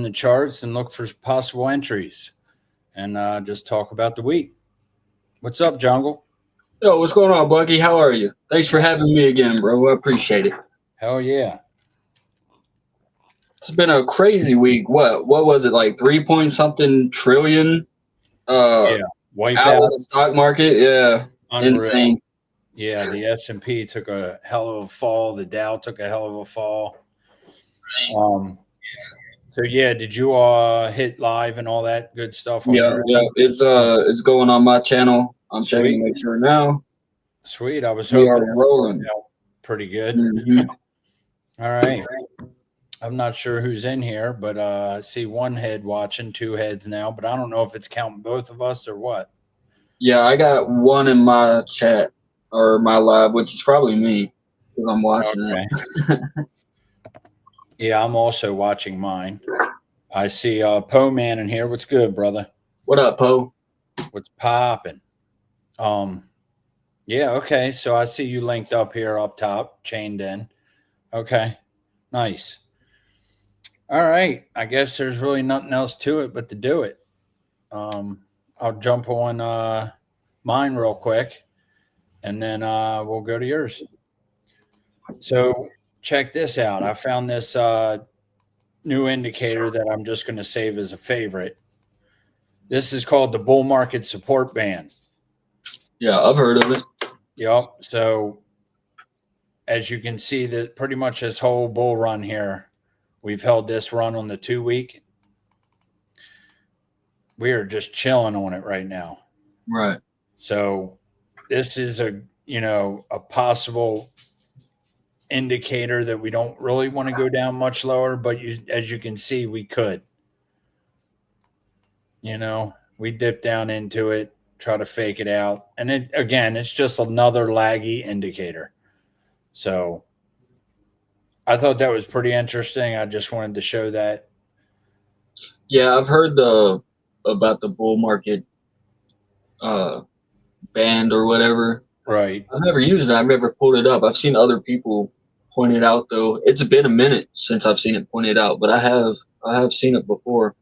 the charts and look for possible entries and just talk about the week. What's up, Jungle? Yo, what's going on, Bucky? How are you? Thanks for having me again, bro. I appreciate it. Hell yeah. It's been a crazy week. What was it, like 3 point something trillion Yeah. Wipe out out. of the stock market? Yeah. Unreal. Insane. Yeah, the S&P took a hell of a fall. The Dow took a hell of a fall. So yeah, did you hit live and all that good stuff on Yeah, your yeah. end? It's going on my channel. I'm checking Sweet. to make sure now. Sweet. I was We hoping are that rolling. worked out pretty good. Mhm. All right. I'm not sure who's in here, but I see one head watching, two heads now, but I don't know if it's counting both of us or what. Yeah, I got one in my chat or my live, which is probably me because I'm watching Okay. it. Yeah, I'm also watching mine. I see Poe Man in here. What's good, brother? What up, Poe? What's popping? Yeah, okay. So I see you linked up here up top, chained in. Okay. Nice. All right. I guess there's really nothing else to it but to do it. I'll jump on mine real quick and then we'll go to yours. So check this out. I found this new indicator that I'm just going to save as a favorite. This is called the bull market support band. Yeah, I've heard of it. Yep. So as you can see, that pretty much this whole bull run here, we've held this run on the 2 week. We are just chilling on it right now. Right. So this is a possible indicator that we don't really want to go down much lower, but as you can see, we could. We dip down into it, try to fake it out. And it's just another laggy indicator. So I thought that was pretty interesting. I just wanted to show that. Yeah, I've heard about the bull market uh band or whatever. Right. I've never used it. I've never pulled it up. I've seen other people point it out though. It's been a minute since I've seen it pointed out, but I have seen it before.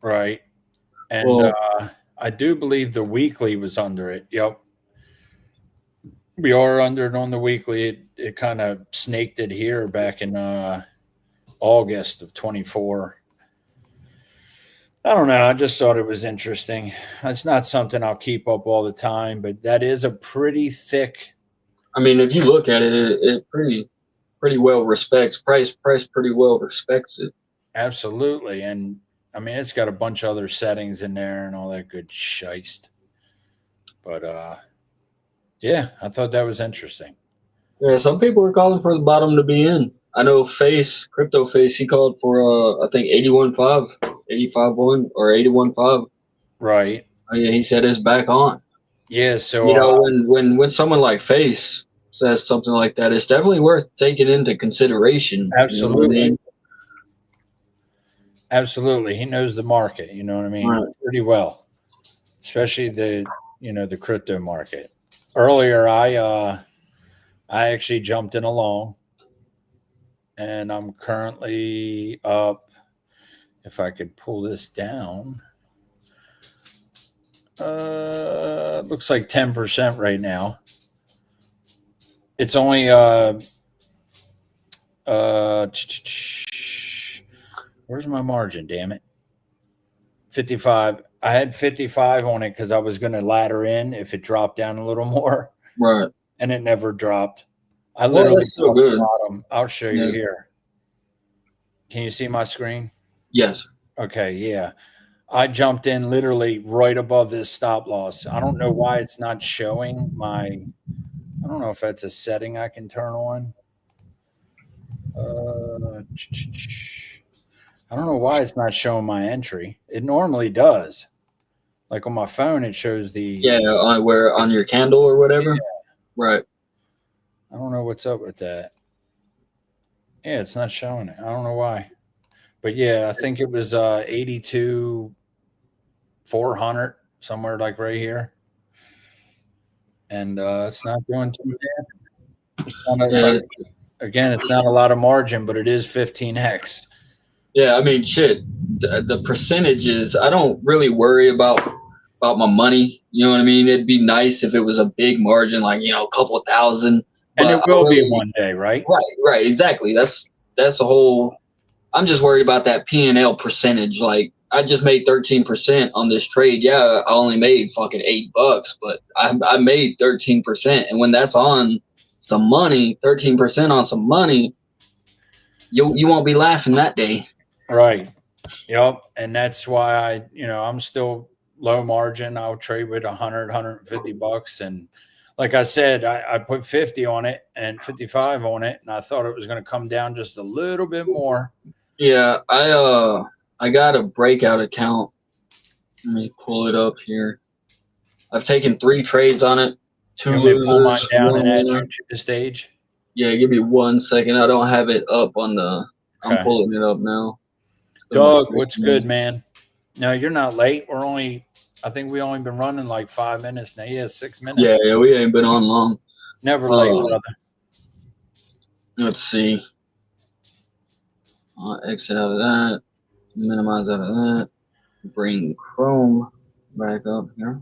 Right. And Well, I do believe the weekly was under it. Yep. We are under it on the weekly. It kind of snaked it here back in August of 24. I don't know. I just thought it was interesting. It's not something I'll keep up all the time, but that is a pretty thick. I mean, if you look at it, it pretty well respects price pretty well respects it. Absolutely. And I mean, it's got a bunch of other settings in there and all that good shist. But yeah, I thought that was interesting. Yeah, some people are calling for the bottom to be in. I know Crypto Face, he called for I think 81.5, 85.1 or 81.5. Right. Oh, yeah, he said it's back on. Yeah. So When someone like Face says something like that, it's definitely worth taking into consideration. absolutely. You know what I mean? Absolutely. He knows the market, you know what I mean? Right. Pretty well. Especially the crypto market. Earlier I actually jumped in along and I'm currently up, if I could pull this down. Looks like 10% right now. It's only where's my margin, damn it? 55. I had 55 on it because I was going to ladder in if it dropped down a little more. Right. And it never dropped. I literally that's still good. bottom. I'll show you Yeah. here. Can you see my screen? Yes. Okay, yeah. I jumped in literally right above this stop loss. I don't know why it's not showing I don't know if that's a setting I can turn on. I don't know why it's not showing my entry. It normally does. Like on my phone, it shows the. Yeah, on your candle or whatever. Yeah. Right. I don't know what's up with that. Yeah, it's not showing it. I don't know why. But yeah, I think it was 82 400 somewhere like right here. And it's not doing too bad. Again, it's not a lot of margin, but it is 15x. Yeah, I mean, shit. The percentages, I don't really worry about my money. You know what I mean? It'd be nice if it was a big margin, like a couple of thousand. And But it I will be really, one day, right? right, exactly. That's the whole. I'm just worried about that P&L percentage. Like I just made 13% on this trade. Yeah, I only made fucking $8, but I made 13%. And when that's on some money, 13% on some money, you won't be laughing that day. Right. Yep. And that's why I'm still low margin. I'll trade with 100, $150. And like I said, I put 50 on it and 55 on it. And I thought it was going to come down just a little bit more. Yeah, I got a breakout account. Let me pull it up here. I've taken 3 trades on it, 2 You want me to pull mine losers, down 1 and add you winner. to the stage? Yeah, give me 1 second. I don't have it up on the. I'm Okay. pulling it up now. Put my Doug, trade what's in. good, man? No, you're not late. I think we only been running like 5 minutes now. Yeah, 6 minutes. Yeah, we ain't been on long. Never late, Uh, brother. let's see. I'll exit out of that. Minimize out of that. Bring Chrome back up here.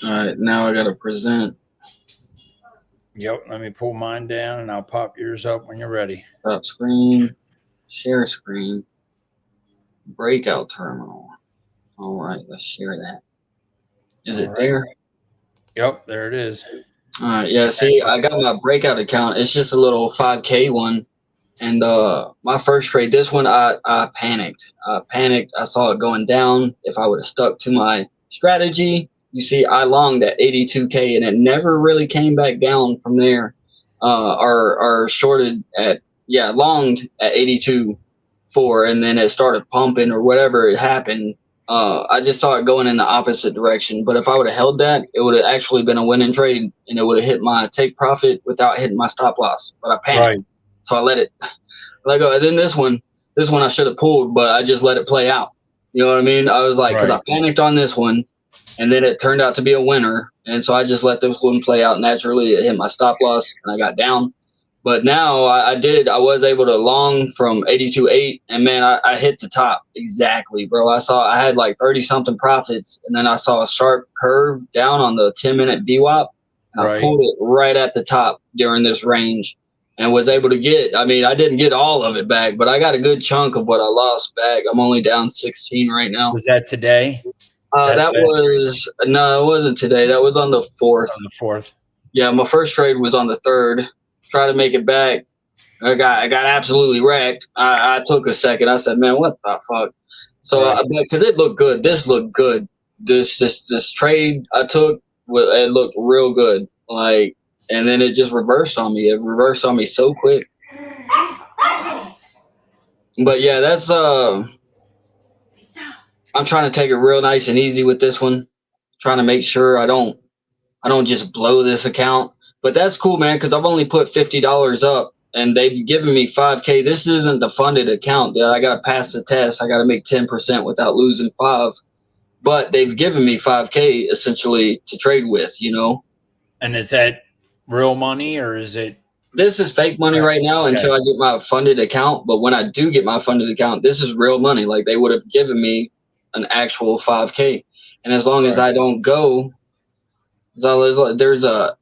All right, now I gotta present. Yep. Let me pull mine down and I'll pop yours up when you're ready. Stop screen. Share screen. Breakout terminal. All right, let's share that. Is All it right. there? Yep, there it is. All right, yeah. See, I got my breakout account. It's just a little 5K one, and my first trade. This one, I panicked. I panicked. I saw it going down. If I would have stuck to my strategy, you see, I longed at 82K, and it never really came back down from there. Or shorted at longed at 82.4, and then it started pumping or whatever it happened. I just saw it going in the opposite direction. But if I would have held that, it would have actually been a winning trade, and it would have hit my take profit without hitting my stop loss. But I panicked, Right. so I let it let go. And then this one I should have pulled, but I just let it play out. You know what I mean? I was like, because I Right. panicked on this one, and then it turned out to be a winner, and so I just let this one play out naturally. It hit my stop loss, and I got down. But now I was able to long from 82.8, and man, I hit the top exactly, bro. I had like 30 something profits, and then I saw a sharp curve down on the 10-minute VWAP, and I Right. pulled it right at the top during this range, and was able to get. I mean, I didn't get all of it back, but I got a good chunk of what I lost back. I'm only down 16 right now. Was that today? That was no, it wasn't today. That was on the 4th. On the 4th. Yeah, my first trade was on the 3rd. Try to make it back. I got absolutely wrecked. I took a second. I said, "Man, what the fuck?" So, Right. because it looked good. This looked good. This trade I took, it looked real good. Like, and then it just reversed on me. It reversed on me so quick. But yeah, that's I'm trying to take it real nice and easy with this one. Trying to make sure I don't just blow this account. But that's cool, man, because I've only put $50 up, and they've given me 5K. This isn't the funded account. I got to pass the test. I got to make 10% without losing 5. But they've given me 5K essentially to trade with. And is that real money or is it? This is fake money right now until I get my funded account. But when I do get my funded account, this is real money. Like they would have given me an actual 5K. And as long as I don't go, so there's a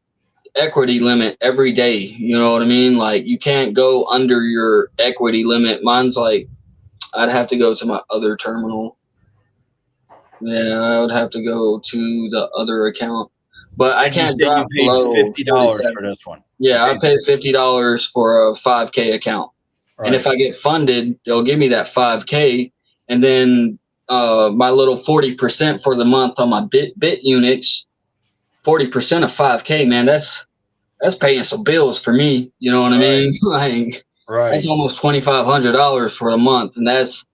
equity limit every day. You know what I mean? Like you can't go under your equity limit. Mine's like I'd have to go to my other terminal. Yeah, I would have to go to the other account. But I And you can't said you drop paid below $50 for 47. this one. Yeah, I paid $50 for a 5K account. Right. And if I get funded, they'll give me that 5K. And then my little 40% for the month on my bit units, 40% of 5K, man, that's paying some bills for me. You know what I mean? Like that's Right. almost $2,500 for a month, and that's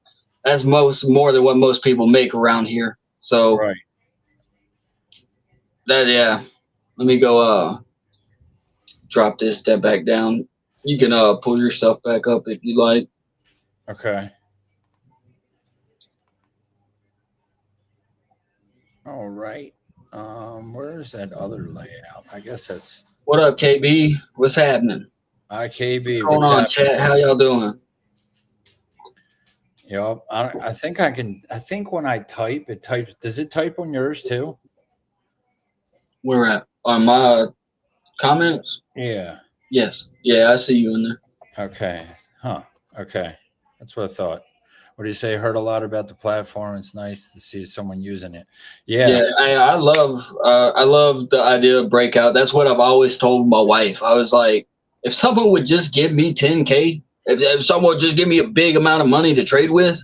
more than what most people make around here. So Right. let me go drop this step back down. You can pull yourself back up if you like. Okay. All right. Where is that other layout? I guess that's What up, KB? What's happening? IKB. What's going What's on, happening, chat? How brother? y'all doing? Yep. I think I can. I think when I type, it types. Does it type on yours too? Where at? On my comments? Yeah. Yes. Yeah, I see you in there. Okay. Huh. Okay. That's what I thought. What do you say? Heard a lot about the platform. It's nice to see someone using it. Yeah, Yeah. I love the idea of breakout. That's what I've always told my wife. I was like, if someone would just give me 10K, if someone would just give me a big amount of money to trade with,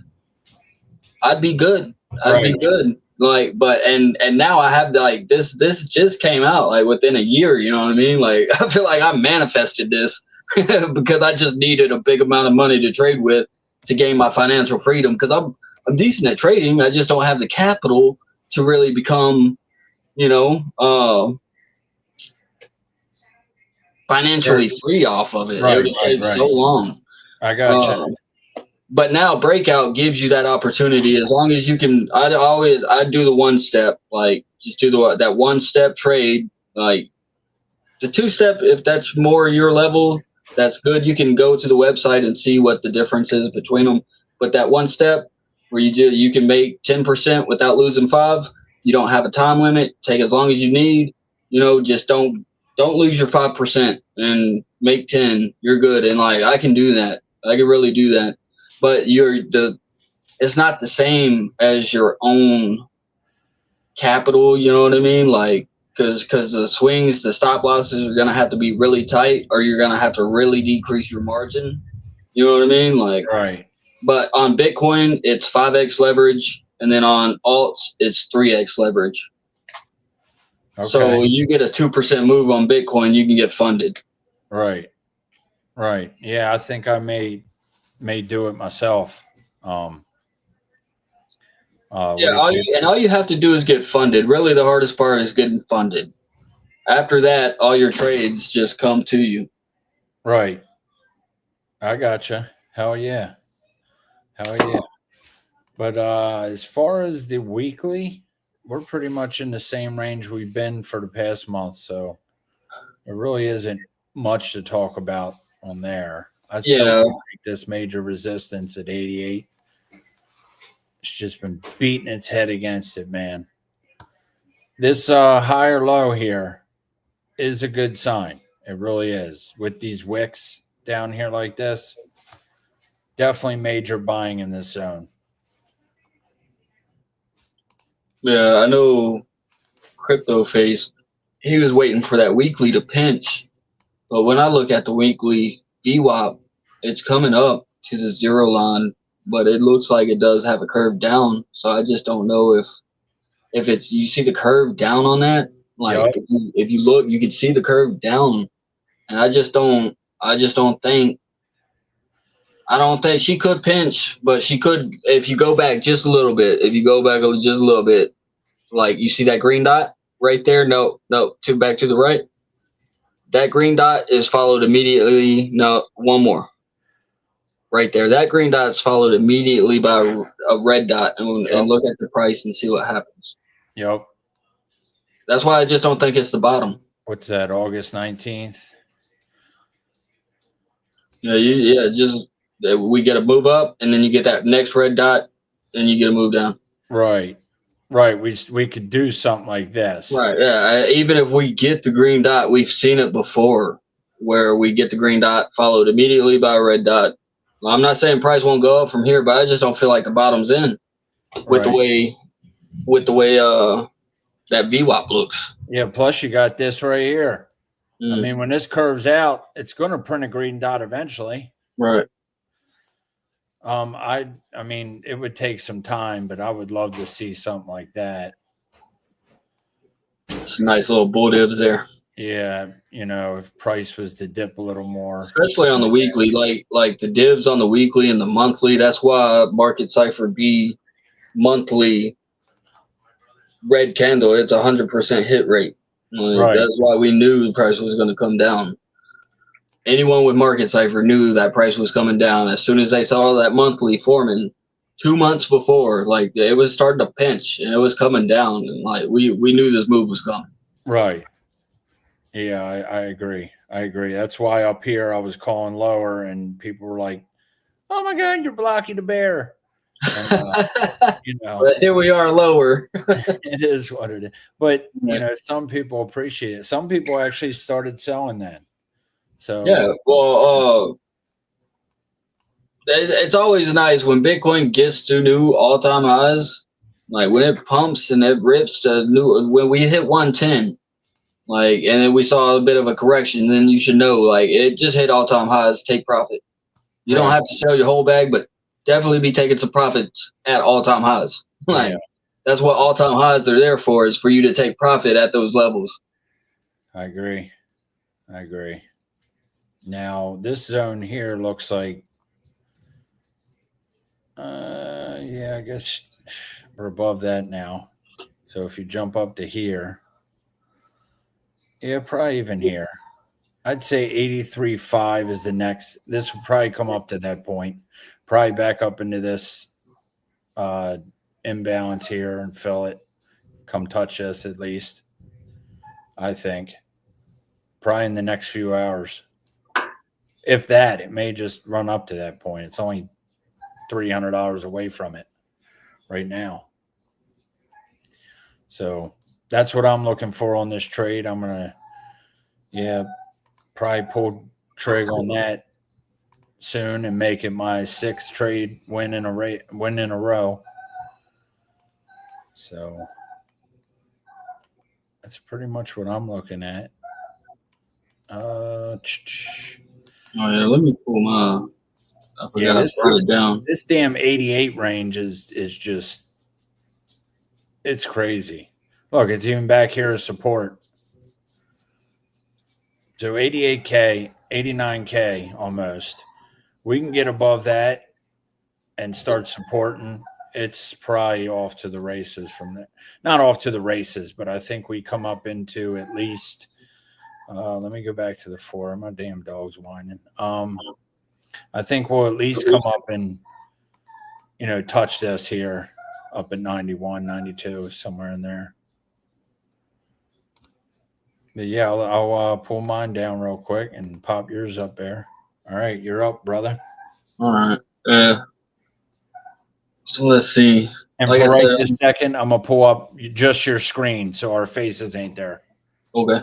I'd be good. I'd be Right. good. Like, but and now I have like this just came out like within a year, you know what I mean? Like I feel like I manifested this because I just needed a big amount of money to trade with to gain my financial freedom because I'm decent at trading. I just don't have the capital to really become, you know, financially free off of it. It Right. would Right. take so Right. long. I gotcha. Um, but now breakout gives you that opportunity as long as you can. I do the one step, like just do that one step trade, like the two step if that's more your level, that's good. You can go to the website and see what the difference is between them, but that one step where you can make 10% without losing 5, you don't have a time limit, take as long as you need, just don't lose your 5% and make 10, you're good. And like I can do that, I can really do that, but it's not the same as your own capital, you know what I mean? Like, because the swings, the stop losses are gonna have to be really tight, or you're gonna have to really decrease your margin. You know what I mean? Like, Right. but on Bitcoin, it's 5x leverage, and then on alts, it's 3x leverage. Okay. So you get a 2% move on Bitcoin, you can get funded. Right. Right. Yeah. I think I may do it myself. Um. What Yeah, do you say? all you have to do is get funded. Really, the hardest part is getting funded. After that, all your trades just come to you. Right. I gotcha. Hell yeah. Hell yeah. But as far as the weekly, we're pretty much in the same range we've been for the past month. So there really isn't much to talk about on there. I still Yeah, think this major resistance at 88. It's just been beating its head against it, man. This high or low here is a good sign. It really is. With these wicks down here like this, definitely major buying in this zone. yeah, I know Crypto Face, he was waiting for that weekly to pinch. But when I look at the weekly VWAP, it's coming up to the zero line, but it looks like it does have a curve down. So I just don't know if it's you see the curve down on that. Like Yup. if you look, you can see the curve down, and I don't think she could pinch, but she could if you go back just a little bit. If you go back just a little bit, like you see that green dot right there. No, no, back to the right. That green dot is followed immediately. No, one more right there. That green dot is followed immediately by a red dot, and Yup. look at the price and see what happens. Yup. That's why I just don't think it's the bottom. What's that? August 19th. Just we get a move up, and then you get that next red dot, and you get a move down. Right. Right. We could do something like this. Right. Yeah. Even if we get the green dot, we've seen it before, where we get the green dot followed immediately by a red dot. I'm not saying price won't go up from here, but I just don't feel like the bottom's in with the Right. way that VWAP looks. Yeah. Plus, you got this right here. I Mm, mean, when this curves out, it's going to print a green dot eventually. right. I mean, it would take some time, but I would love to see something like that. Some nice little bull dibs there, Yeah, if price was to dip a little more. especially on the weekly, like the divs on the weekly and the monthly. That's why Market Cipher B monthly red candle. It's 100% hit rate. Like, Right. that's why we knew the price was going to come down. Anyone with Market Cipher knew that price was coming down as soon as they saw that monthly forming. 2 months before. Like it was starting to pinch and it was coming down, and like we knew this move was coming. Right. Yeah, I agree. I agree. That's why up here I was calling lower, and people were like, "Oh my God, you're Blocky the Bear," and you know, But here we are lower. it is what it is. But you know, some people appreciate it. Some people actually started selling then. So Yeah, well, it's always nice when Bitcoin gets to new all-time highs. Like when it pumps and it rips to new, when we hit 110, like, and then we saw a bit of a correction, then you should know, like, it just hit all-time highs. Take profit. You don't right. have to sell your whole bag, but definitely be taking some profits at all-time highs. Like Yeah, that's what all-time highs are there for, is for you to take profit at those levels. I agree. I agree. Now this zone here looks like, yeah, I guess we're above that now. So if you jump up to here, yeah, probably even here. I'd say 83.5 is the next. This would probably come up to that point. Probably back up into this uh, imbalance here and fill it. Come touch this at least. I think. Probably in the next few hours. If that, it may just run up to that point. It's only $300 away from it right now. So that's what I'm looking for on this trade. I'm going to, yeah, probably pull trig on that soon and make it my sixth trade win in a row. So that's pretty much what I'm looking at. Oh yeah, let me pull my. I forgot I brought it down. This damn 88 range is just, it's crazy. Look, it's even back here as support. So 88K, 89K almost. We can get above that and start supporting. It's probably off to the races from there. Not off to the races, but I think we come up into at least. Let me go back to the 4. My damn dog's whining. I think we'll at least come up and touch this here up at 91, 92, somewhere in there. But yeah, I'll pull mine down real quick and pop yours up there. All right, you're up, brother. All right. So let's see. And like for I right said, this second, I'm gonna pull up just your screen so our faces ain't there. Okay.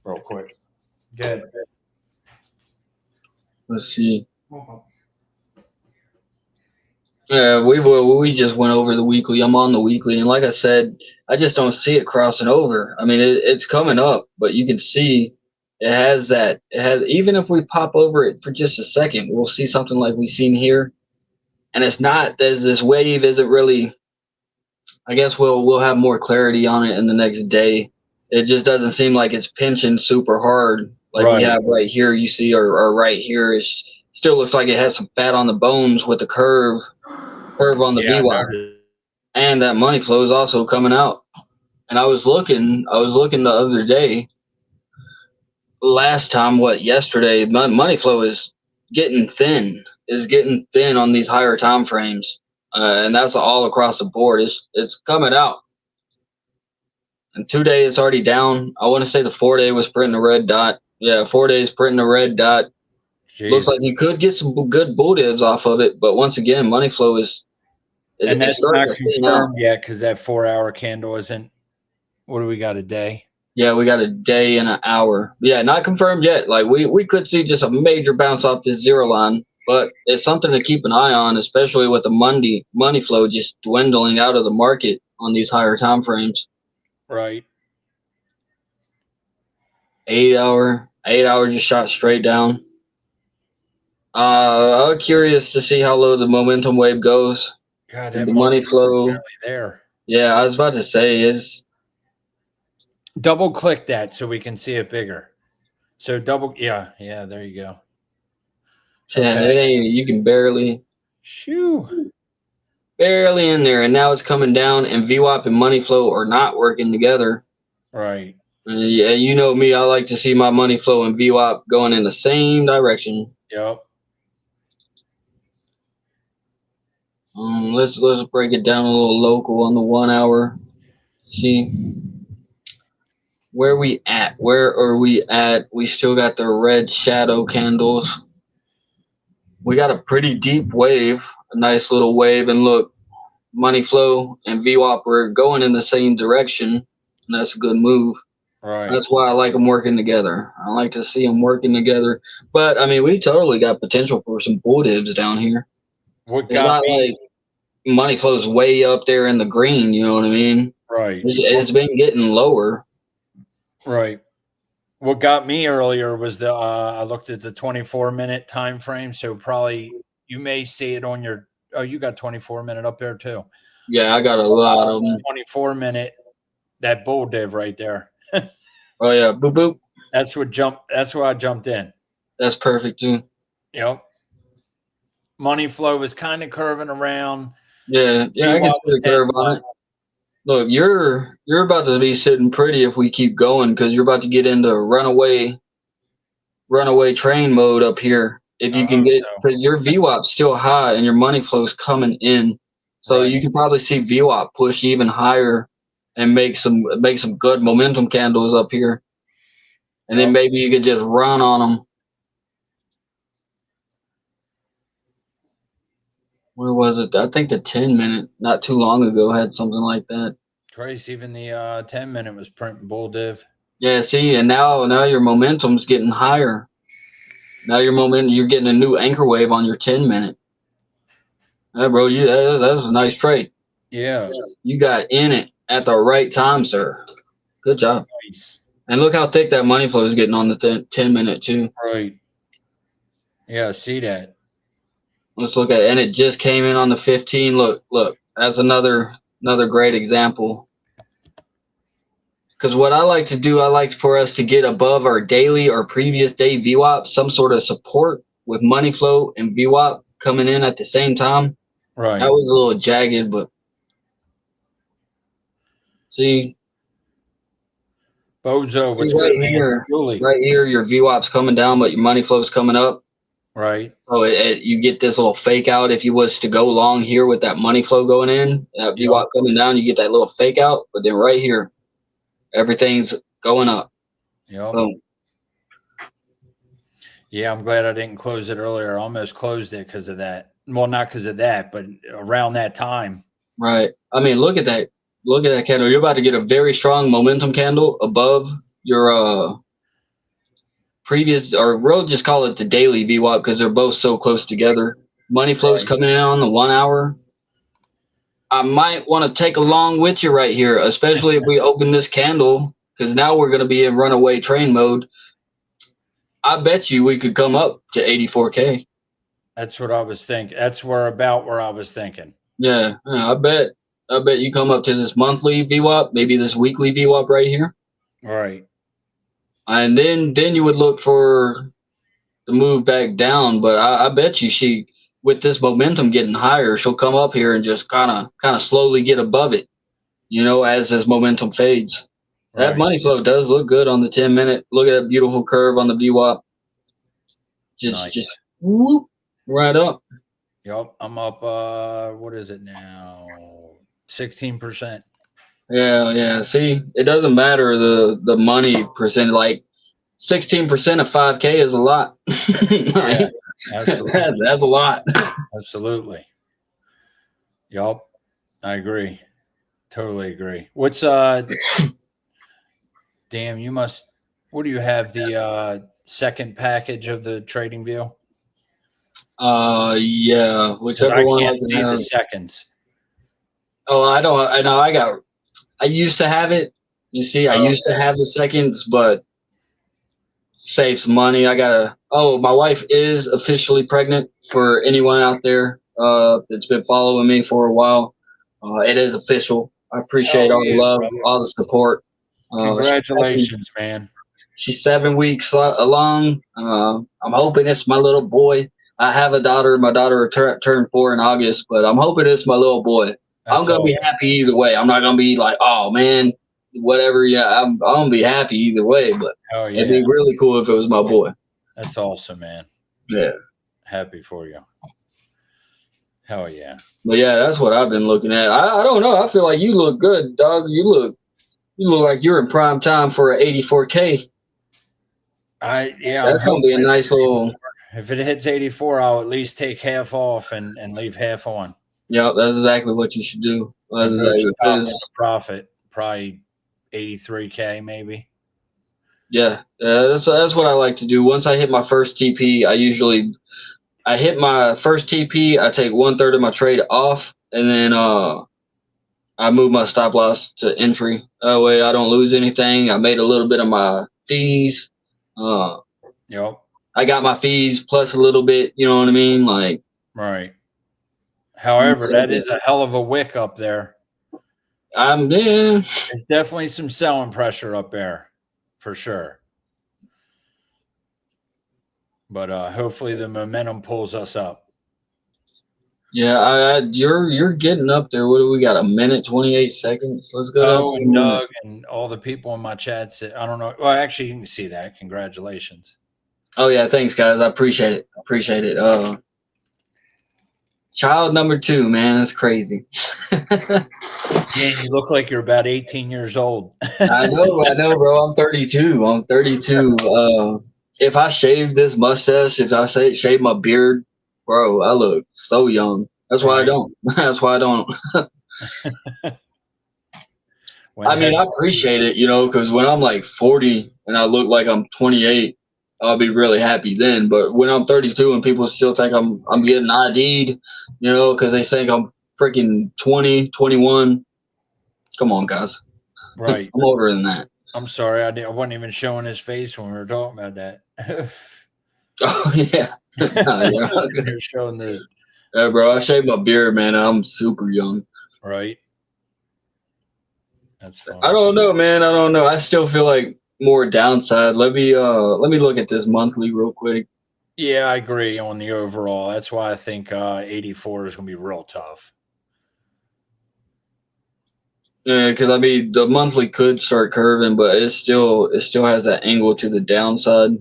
Real quick. Good. Let's see. Yeah, we just went over the weekly. I'm on the weekly, and like I said, I just don't see it crossing over. I mean, it's coming up, but you can see it has that. It has, even if we pop over it for just a second, we'll see something like we've seen here. And it's not. There's this wave isn't really. I guess we'll have more clarity on it in the next day. It just doesn't seem like it's pinching super hard like we have right here. You see, or right here, it still looks like it has some fat on the bones with the curve on the VWAP, and that money flow is also coming out. And I was looking the other day. Last time, yesterday? Money flow is getting thin. On these higher time frames, and that's all across the board. It's coming out. And 2 days it's already down. I want to say the 4-day was printing a red dot. Yeah, 4 days printing a red dot. Jeez. Looks like you could get some good bull divs off of it, but once again, money flow is and that's not confirmed yet because that 4-hour candle isn't. What do we got, a day? Yeah, we got a day and an hour. Yeah, not confirmed yet. Like we could see just a major bounce off this zero line, but it's something to keep an eye on, especially with the money flow just dwindling out of the market on these higher time frames. Right. 8 hour just shot straight down. I'm curious to see how low the momentum wave goes. God, that the money flow there. Yeah, I was about to say is double click that so we can see it bigger. So yeah, there you go. Yeah, okay. You can barely barely in there, and now it's coming down, and VWAP and money flow are not working together. Right. Yeah, you know me, I like to see my money flow and VWAP going in the same direction. Yep. Let's break it down a little local on the 1 hour. See where we at. Where are we at? We still got the red shadow candles. We got a pretty deep wave, a nice little wave, and look, money flow and VWAP are going in the same direction, and that's a good move. Right. That's why I like them working together. I like to see them working together. But I mean, we totally got potential for some bull dibs down here. What It's got not me like money flows way up there in the green. You know what I mean? right. It's been getting lower. Right. What got me earlier was I looked at the 24-minute time frame, so probably you may see it on your you got 24-minute up there too. Yeah, I got a lot of them. 24-minute, that bull div right there. Oh yeah, boop boop. That's where I jumped in. That's perfect too. Yep. Money flow was kind of curving around. Yeah, I can see the curve on it. Look, you're about to be sitting pretty if we keep going because you're about to get into runaway train mode up here. If you can get, because your VWAP's still high and your money flow's coming in, so you can probably see VWAP push even higher and make some good momentum candles up here, and then maybe you could just run on them. Where was it? I think the 10-minute not too long ago had something like that. Trace, even the 10-minute was printing bull div. Yeah, see, and now your momentum's getting higher. Now you're getting a new anchor wave on your 10-minute. Yeah, bro, that's a nice trade. Yeah. You got in it at the right time, sir. Good job. Nice. And look how thick that money flow is getting on the 10-minute too. Right. Yeah, I see that. Let's look at it. And it just came in on the 15. Look, that's another great example. Because what I like to do, I like for us to get above our daily or previous day VWAP, some sort of support with money flow and VWAP coming in at the same time. Right. That was a little jagged, but see. Bozo, what's right good, here, man? Right here, your VWAP's coming down, but your money flow's coming up. Right. So you get this little fake out if you was to go long here with that money flow going in, that VWAP coming down, you get that little fake out. But then right here, everything's going up. Yep. Boom. Yeah, I'm glad I didn't close it earlier. I almost closed it because of that. Well, not because of that, but around that time. Right. I mean, look at that. Look at that candle. You're about to get a very strong momentum candle above your previous, or we'll just call it the daily VWAP because they're both so close together. Money flow's coming in on the 1 hour. I might want to take along with you right here, especially if we open this candle, because now we're going to be in runaway train mode. I bet you we could come up to 84K. That's what I was thinking. That's where I was thinking. Yeah, I bet you come up to this monthly VWAP, maybe this weekly VWAP right here. Right. And then you would look for the move back down. But I bet you with this momentum getting higher, she'll come up here and just kind of slowly get above it, as this momentum fades. Right. That money flow does look good on the 10-minute. Look at that beautiful curve on the VWAP. Just whoop, right up. Yep, I'm up. What is it now? 16%. Yeah. See, it doesn't matter the money percent. Like 16% of 5K is a lot. Yeah, absolutely. That's a lot. Absolutely. Yep, I agree. Totally agree. What's damn, you must. What do you have? The second package of the Trading View? Yeah, whichever one I can see have. the seconds. Oh, I don't. I know. I used to have it. You see, I used to have the seconds, but save some money. My wife is officially pregnant. For anyone out there that's been following me for a while, it is official. I appreciate all the love, brother. All the support. Congratulations, man. She's 7 weeks along. I'm hoping it's my little boy. I have a daughter. My daughter turned 4 in August, but I'm hoping it's my little boy. I'm going to be happy either way. I'm not going to be like, oh, man, whatever. Yeah, I'm going to be happy either way, but it'd be really cool if it was my boy. That's awesome, man. Yeah. Happy for you. Hell yeah. But yeah, that's what I've been looking at. I don't know. I feel like you look good, dog. You look like you're in prime time for an 84K. I'm That's gonna hoping be a nice little. if it hits 84, I'll at least take half off and leave half on. Yeah, that's exactly what you should do. And go stop at the profit, probably 83K maybe. Yeah, that's what I like to do. Once I hit my first TP, I hit my first TP. I take 1/3 of my trade off, and then I move my stop loss to entry. That way, I don't lose anything. I made a little bit of my fees. Yep. I got my fees plus a little bit. You know what I mean? Like, right. However, that is a hell of a wick up there. Yeah. There's definitely some selling pressure up there, for sure. But hopefully the momentum pulls us up. Yeah, you're getting up there. What do we got? A minute 28 seconds. Let's go down to and Doug and all the people in my chat said, I don't know. Well, actually, you can see that. Congratulations. Oh yeah, thanks guys. I appreciate it. Child number 2, man, that's crazy. Yeah, you look like you're about 18 years old. I know, bro. I'm 32. If I shave this mustache, if I shave my beard, bro, I look so young. That's why I don't. That's why I don't. I mean, I appreciate it, because when I'm like 40 and I look like I'm 28, I'll be really happy then. But when I'm 32 and people still think I'm getting ID'd, because they think I'm freaking 20, 21. Come on, guys. Right. I'm older than that. I'm sorry. I wasn't even showing his face when we were talking about that. Oh, yeah. You're showing the. Yeah, bro. I shaved my beard, man. I'm super young. Right. That's fine. I don't know, man. I don't know. I still feel like more downside. Let me look at this monthly real quick. Yeah, I agree on the overall. That's why I think 84 is going to be real tough. Yeah, because I mean the monthly could start curving, but it still has that angle to the downside,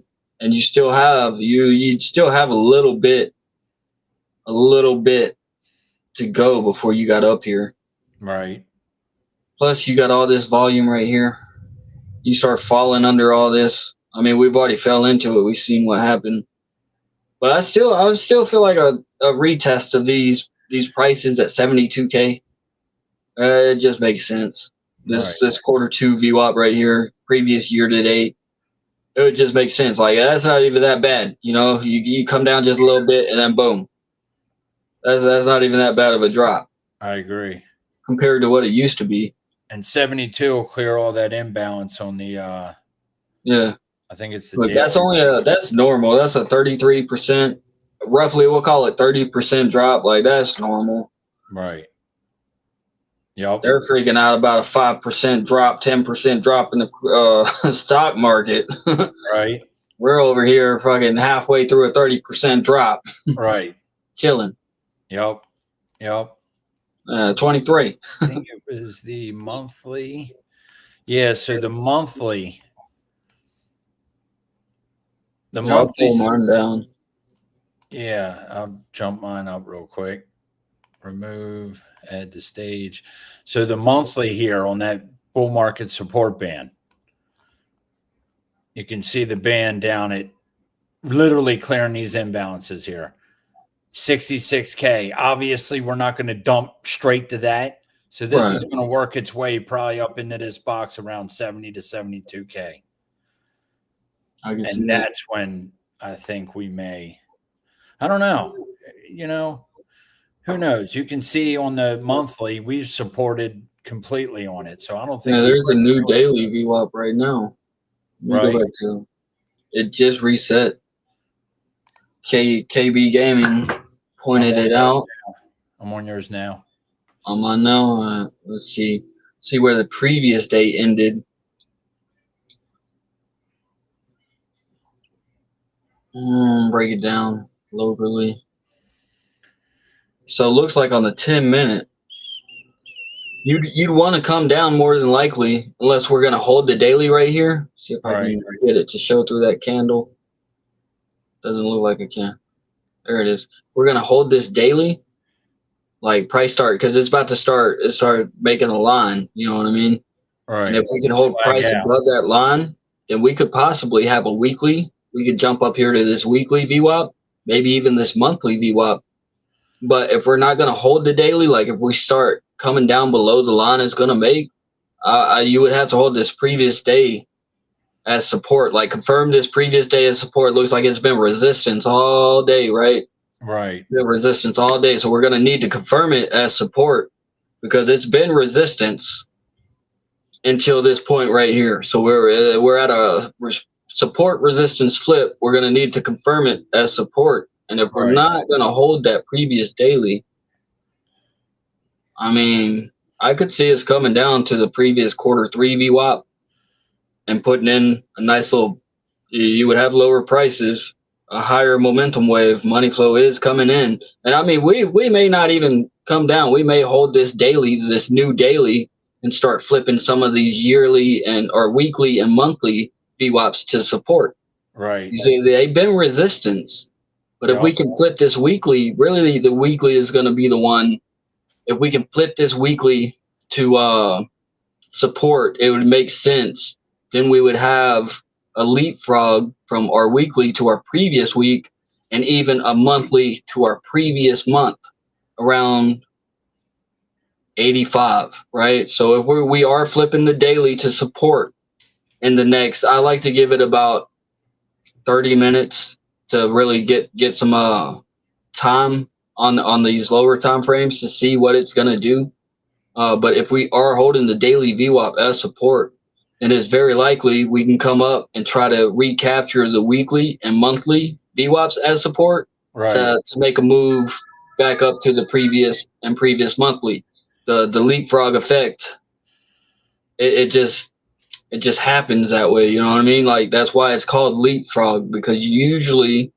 and you still have you'd still have a little bit to go before you got up here. Right. Plus, you got all this volume right here. You start falling under all this. I mean, we've already fell into it. We've seen what happened. But I still feel like a retest of these prices at 72K. It just makes sense. This Q2 VWAP right here, previous year to date, it would just make sense. Like that's not even that bad. You come down just a little bit and then boom. That's not even that bad of a drop. I agree. Compared to what it used to be. And 72 will clear all that imbalance on the yeah. I think it's the But that's normal. That's a 33%, roughly we'll call it 30% drop. Like that's normal. Right. Yep. They're freaking out about a 5% drop, 10% drop in the stock market. Right. We're over here fucking halfway through a 30% drop. Right. Chilling. Yep. 23. I think it was the monthly. Yeah, so the monthly. The monthly. I'll pull mine down. Yeah, I'll jump mine up real quick. Remove, add to stage. So the monthly here on that bull market support band, you can see the band down at literally clearing these imbalances here. 66K. Obviously, we're not going to dump straight to that. So this is going to work its way probably up into this box around 70 to 72K. And that's when I think we may, I don't know, who knows? You can see on the monthly, we've supported completely on it. So I don't think. Yeah, there's a new daily VWAP right now. Let me go back to it. Just reset. KB Gaming pointed it out. I'm on yours now. I'm on now. Let's see where the previous day ended. Break it down locally. So it looks like on the 10-minute, you'd want to come down more than likely, unless we're going to hold the daily right here. See if I can get it to show through that candle. Doesn't look like it can. There it is. We're going to hold this daily. like price start, because it's about to start making a line. You know what I mean? And if Right. we can hold Flag price out. above that line, then we could possibly have a weekly. We could jump up here to this weekly VWAP, maybe even this monthly VWAP. But if we're not going to hold the daily, like if we start coming down below the line it's going to make, you would have to hold this previous day as support. Like confirm this previous day as support. Looks like it's been resistance all day, right? Right. Been resistance all day. So we're going to need to confirm it as support because it's been resistance until this point right here. So we're at a support resistance flip. We're going to need to confirm it as support. And if we're Right. not going to hold that previous daily, I mean, I could see us coming down to the previous quarter 3 VWAP and putting in a nice little. You would have lower prices, a higher momentum wave. Money flow is coming in, and I mean, we may not even come down. We may hold this daily, this new daily, and start flipping some of these yearly and or weekly and monthly VWAPs to support. Right. You see, they've been resistance, but if Yep. we can flip this weekly, really the weekly is going to be the one. If we can flip this weekly to support, it would make sense. Then we would have a leapfrog from our weekly to our previous week, and even a monthly to our previous month, around 85, right? So if we are flipping the daily to support in the next, I like to give it about 30 minutes to really get some time on these lower time frames to see what it's going to do. But if we are holding the daily VWAP as support, then it's very likely we can come up and try to recapture the weekly and monthly VWAPs as support Right. to make a move back up to the previous monthly. The leapfrog effect, it just happens that way. You know what I mean? Like that's why it's called leapfrog, because usually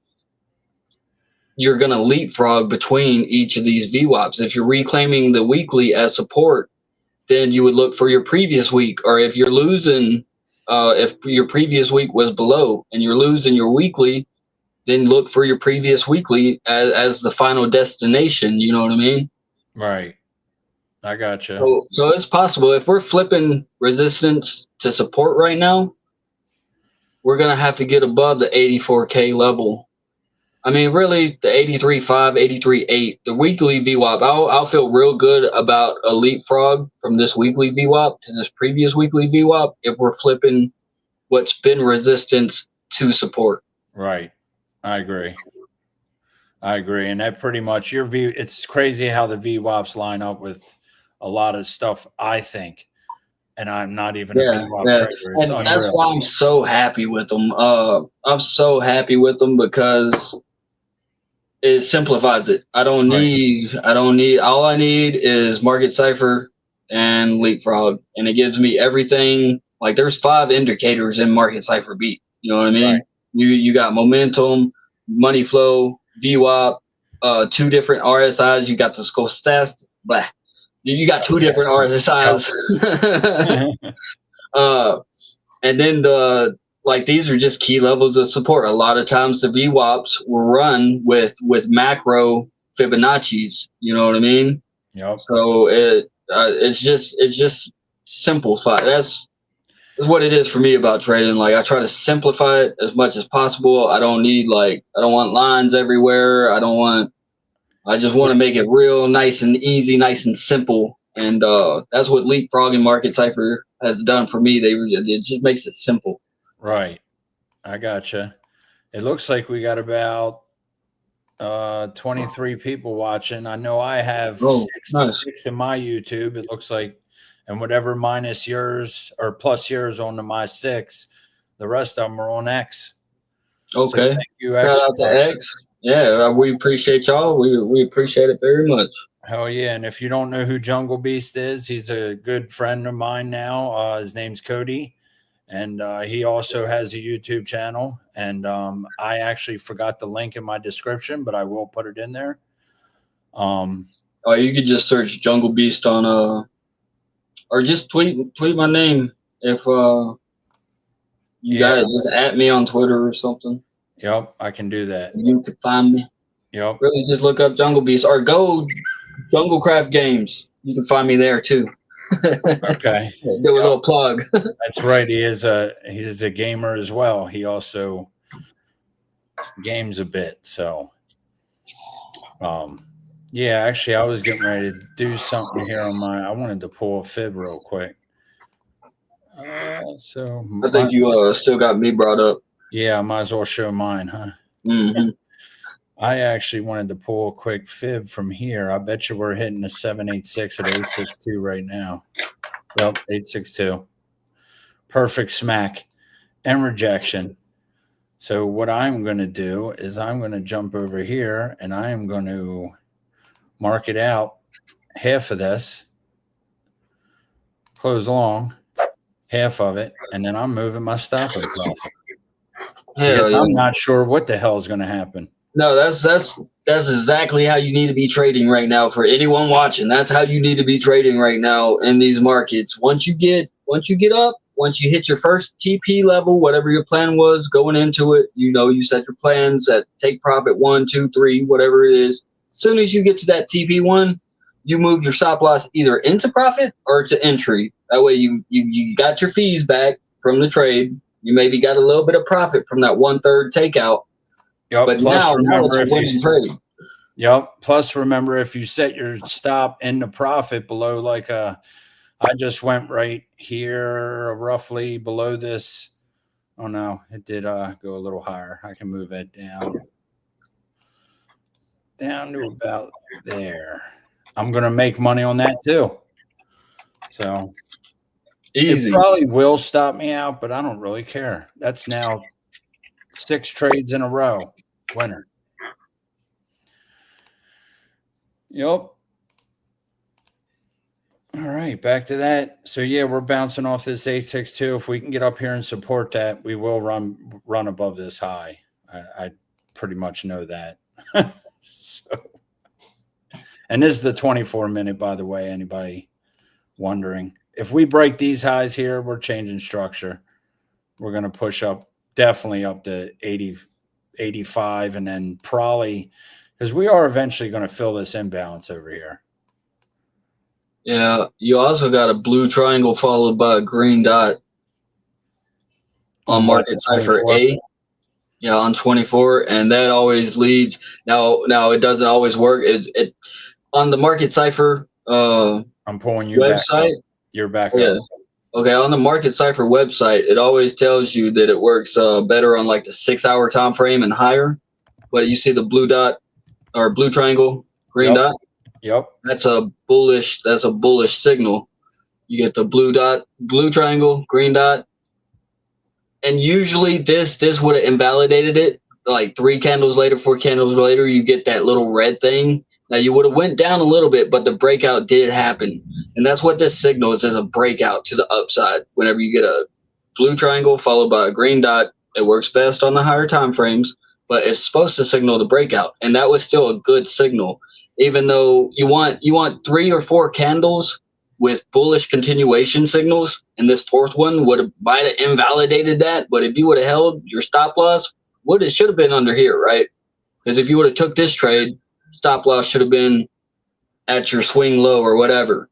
you're going to leapfrog between each of these VWAPs. If you're reclaiming the weekly as support, then you would look for your previous week. Or if you're losing, if your previous week was below and you're losing your weekly, then look for your previous weekly as the final destination. You know what I mean? Right. I gotcha. So it's possible if we're flipping resistance to support right now, we're gonna have to get above the 84K level. I mean, really, the 83.5, 83.8, the weekly VWAP, I'll feel real good about a leapfrog from this weekly VWAP to this previous weekly VWAP if we're flipping what's been resistance to support. Right. I agree. I agree. And that pretty much your view. It's crazy how the VWAPs line up with a lot of stuff, I think. And I'm not even a Yeah, VWAP yeah, trader. It's and that's unreal. why I'm so happy with them. I'm so happy with them because it simplifies it. Right. I don't need, all I need is Market Cipher and Leapfrog. And it gives me everything. Like there's 5 indicators in Market Cipher Beat. You know what I Right. mean? You got momentum, money flow, VWAP, 2 different RSIs. You got the stochastic, blah. You got 2 different RSIs. Yep. uh, and then these are just key levels of support. A lot of times the VWAPs will run with macro Fibonacci's. You know what I mean? Yep. So it's just simplified. That's what it is for me about trading. Like I try to simplify it as much as possible. I don't want lines everywhere. I just want to make it real nice and easy, nice and simple. And that's what Leapfrog and Market Cipher has done for me. It just makes it simple. Right. I gotcha. It looks like we got about 23 people watching. I know I have Oh, nice. six in my YouTube. It looks like, and whatever minus yours or plus yours on to my 6, the rest of them are on X. So Okay. thank you, Shout X. out to X. Yeah, we appreciate y'all. We appreciate it very much. Hell yeah. And if you don't know who Jungle Beast is, he's a good friend of mine now. His name's Cody. And he also has a YouTube channel. And I actually forgot the link in my description, but I will put it in there. You could just search Jungle Beast on or just tweet my name if you got it. Just at me on Twitter or something. Yep, I can do that. You could find me. Yep. Really, just look up Jungle Beast or go Junglecraft Games. You can find me there too. Okay. Do a little plug. That's right. He's a gamer as well. He also games a bit. So, yeah, actually, I was getting ready to do something here on I wanted to pull a fib real quick. So I think you still got me brought up. Yeah, I might as well show mine, huh? Mm-hmm. I actually wanted to pull a quick fib from here. I bet you we're hitting a 786 at 862 right now. Yep, 862. Perfect smack and rejection. So what I'm going to do is I'm going to jump over here and I am going to mark it out half of this, close long, half of it, and then I'm moving my stop and profit. Because I'm not sure what the hell is going to happen. No, that's exactly how you need to be trading right now. For anyone watching, that's how you need to be trading right now in these markets. Once you get up, once you hit your first TP level, whatever your plan was going into it, you set your plans at take profit 1, 2, 3, whatever it is. As soon as you get to that TP one, you move your stop loss either into profit or to entry. That way you got your fees back from the trade. You maybe got a little bit of profit from that 1/3 takeout. Yep. But Plus, now remember it's a winning trade. Yep. Plus, remember if you set your stop in the profit below, I just went right here, roughly below this. Oh no, it did go a little higher. I can move it down to about there. I'm gonna make money on that too. So easy. It probably will stop me out, but I don't really care. That's now 6 trades in a row. Winner. Yep. All right, back to that. So yeah, we're bouncing off this 862. If we can get up here and support that, we will run above this high. I pretty much know that. So, and this is the 24-minute, by the way. Anybody wondering? If we break these highs here, we're changing structure. We're going to push up, definitely up to 80, 85, and then probably because we are eventually going to fill this imbalance over here. Yeah, you also got a blue triangle followed by a green dot on market cipher A. Yeah, on 24, and that always leads. Now it doesn't always work. It on the market cipher. I'm pulling you website. Back up. You're back up. Okay, on the market cipher website, it always tells you that it works better on like the 6-hour time frame and higher. But you see the blue dot or blue triangle, green dot. Yep. That's a bullish signal. You get the blue dot, blue triangle, green dot. And usually this would have invalidated it. Like 3 candles later, 4 candles later, you get that little red thing. Now you would have went down a little bit, but the breakout did happen. And that's what this signals as a breakout to the upside. Whenever you get a blue triangle followed by a green dot, it works best on the higher time frames, but it's supposed to signal the breakout. And that was still a good signal. Even though you want 3 or 4 candles with bullish continuation signals, and this 4th one might have invalidated that. But if you would have held your stop loss, it should have been under here, right? Because if you would have took this trade, stop loss should have been at your swing low or whatever.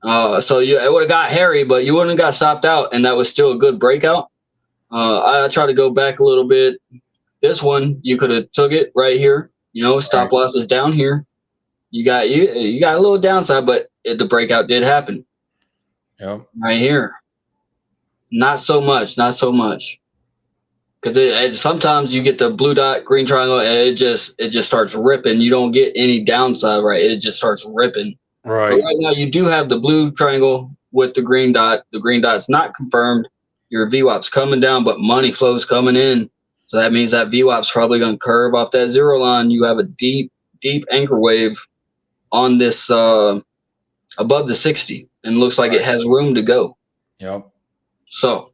So it would have got hairy, but you wouldn't have got stopped out, and that was still a good breakout. I try to go back a little bit. This one, you could have took it right here. Stop loss is down here. You got a little downside, but the breakout did happen. Yep. Right here. Not so much. Because sometimes you get the blue dot, green triangle, and it just starts ripping. You don't get any downside, right? It just starts ripping. Right. But right now, you do have the blue triangle with the green dot. The green dot's not confirmed. Your VWAP's coming down, but money flow's coming in. So that means that VWAP's probably going to curve off that 0 line. You have a deep anchor wave on this above the 60, and looks like it has room to go. Yep. So,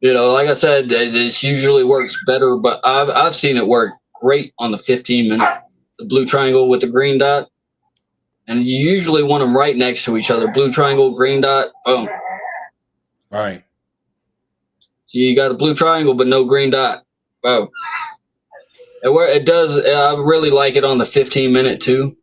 like I said, this usually works better, but I've seen it work great on the 15-minute. The blue triangle with the green dot, and you usually want them right next to each other. Blue triangle, green dot, boom. Right. So you got a blue triangle, but no green dot. Boom. It does. I really like it on the 15-minute too.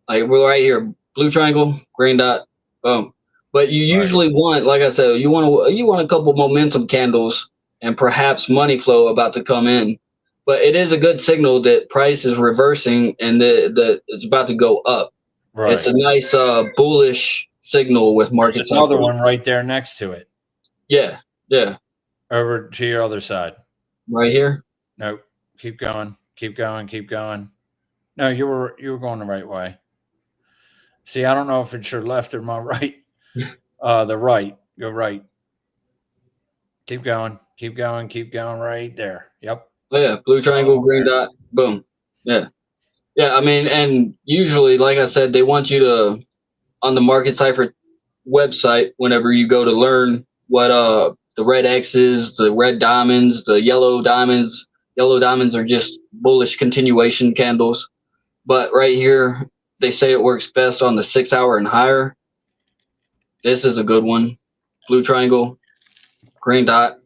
Like we're right here, blue triangle, green dot, boom. But you Right. usually want, like I said, you want a couple momentum candles and perhaps money flow about to come in. But it is a good signal that price is reversing and that it's about to go up. It's Right. a nice bullish signal with There's market another cycle. one right there next to it. Yeah, yeah. Over to your other side. Right here. Nope. Keep going. Keep going. Keep going. No, you were going the right way. See, I don't know if it's your left or my right. The right. Go right. Keep going. Keep going. Keep going. Right there. Yep. Oh yeah, blue triangle, green dot, boom. Yeah, yeah. I mean, and usually, like I said, they want you to on the Market Cipher website whenever you go to learn what the red X's, the red diamonds, the yellow diamonds. Yellow diamonds are just bullish continuation candles. But right here, they say it works best on the 6 hour and higher. This is a good one. Blue triangle, green dot,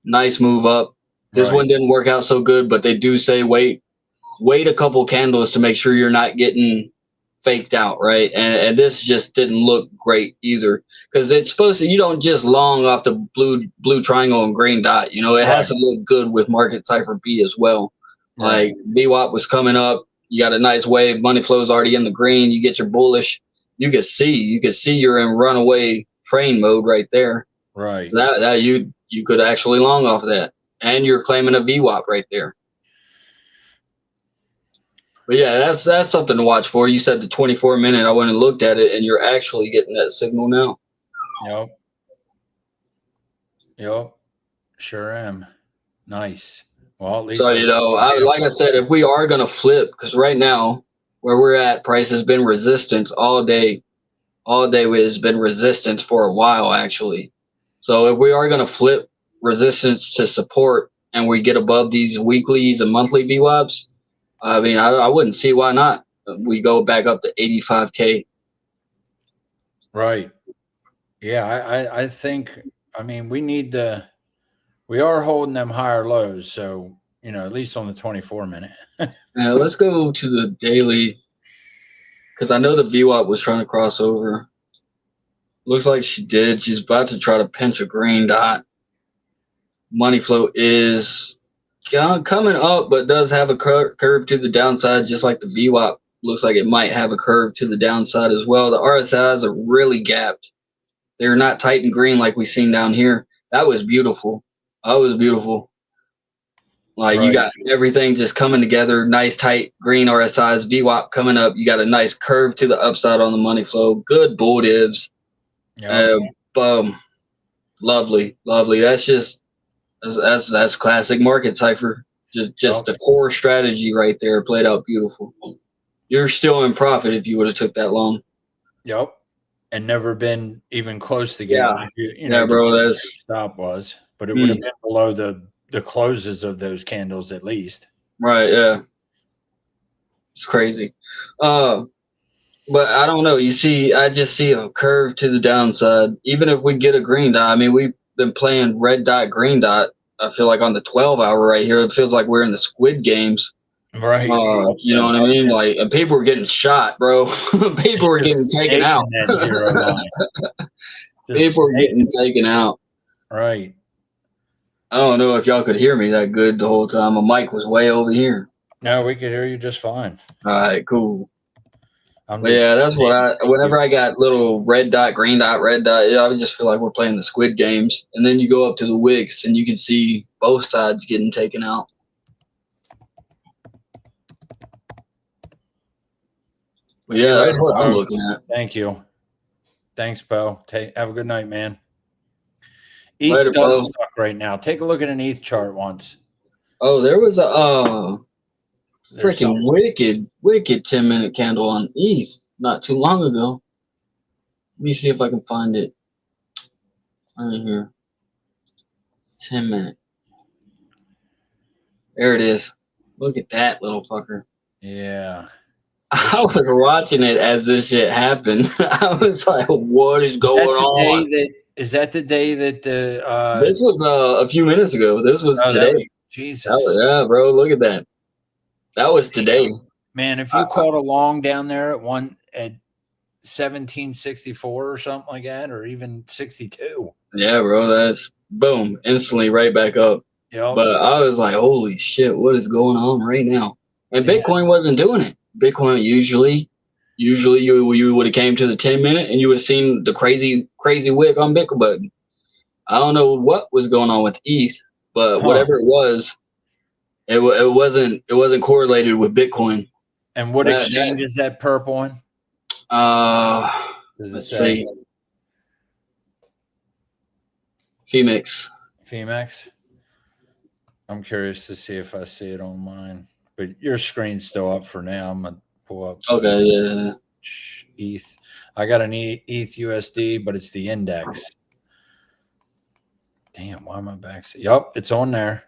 nice move up. This Right. one didn't work out so good, but they do say wait a couple candles to make sure you're not getting faked out, right? And this just didn't look great either because it's supposed to. You don't just long off the blue triangle and green dot. You know, it has to look good with Market Cipher B as well. Right. Like VWAP was coming up. You got a nice wave. Money flow's already in the green. You get your bullish. You could see you're in runaway train mode right there. Right. So that you could actually long off that, and you're claiming a VWAP right there. But yeah, that's something to watch for. You said the 24-minute. I went and looked at it, and you're actually getting that signal now. Yep. Yep. Sure am. Nice. Well, at least So like I said, if we are gonna flip, because right now where we're at, price has been resistance all day. All day has been resistance for a while actually. So if we are gonna flip resistance to support, and we get above these weeklies and monthly VWAPs, I mean, I wouldn't see why not. We go back up to 85K. Right. Yeah, I think, I mean, we are holding them higher lows. So, at least on the 24-minute. Now let's go to the daily, because I know the VWAP was trying to cross over. Looks like she did. She's about to try to pinch a green dot. Money flow is coming up, but does have a curve to the downside, just like the VWAP. Looks like it might have a curve to the downside as well. The RSIs are really gapped. They're not tight and green like we've seen down here. That was beautiful. That was beautiful. Like you got everything just coming together. Nice tight green RSIs. VWAP coming up. You got a nice curve to the upside on the money flow. Good bull divs. Boom. Lovely. That's classic Market Cipher. Just the core strategy right there played out beautiful. You're still in profit if you would have took that long. Yep. And never been even close to getting. Yeah, bro. That's stop was, but it would have been below the closes of those candles at least. Right. Yeah. It's crazy. But I don't know. You see, I just see a curve to the downside. Even if we get a green dot, I mean, we've been playing red dot, green dot. I feel like on the 12-hour right here, it feels like we're in the Squid Games. Right. You know what I mean? Like, and people were getting shot, bro. People were getting taken out. People were getting taken out. Right. I don't know if y'all could hear me that good the whole time. My mic was way over here. No, we could hear you just fine. All right, cool. Yeah, that's what whenever I got little red dot, green dot, red dot, I just feel like we're playing the Squid Games. And then you go up to the wicks and you can see both sides getting taken out. But yeah, that's what I'm looking at. Thank you. Thanks, Bo. Have a good night, man. ETH does suck right now. Take a look at an ETH chart once. Oh, there was a freaking wicked 10-minute candle on ETH not too long ago. Let me see if I can find it. Right here. 10-minute. There it is. Look at that little fucker. Yeah. I was watching it as this shit happened. I was like, what is going on? Is that the day that the this was a few minutes ago. This was today. Jesus. Yeah, bro, look at that. That was today. Man, if you caught a long down there at 1764 or something like that, or even 62. Yeah, bro, that's boom, instantly right back up. Yep. But I was like, holy shit, what is going on right now? And Yeah. Bitcoin wasn't doing it. Bitcoin usually you would have came to the 10-minute and you would have seen the crazy wick on Bitcoin. But I don't know what was going on with ETH, but whatever it was, it wasn't correlated with Bitcoin. And what exchange is that perp on? Let's see. Femex. I'm curious to see if I see it on mine. But your screen's still up for now. I'm gonna pull up. Okay, yeah. ETH. I got an ETH USD, but it's the index. Damn, why am I back? Yup, it's on there.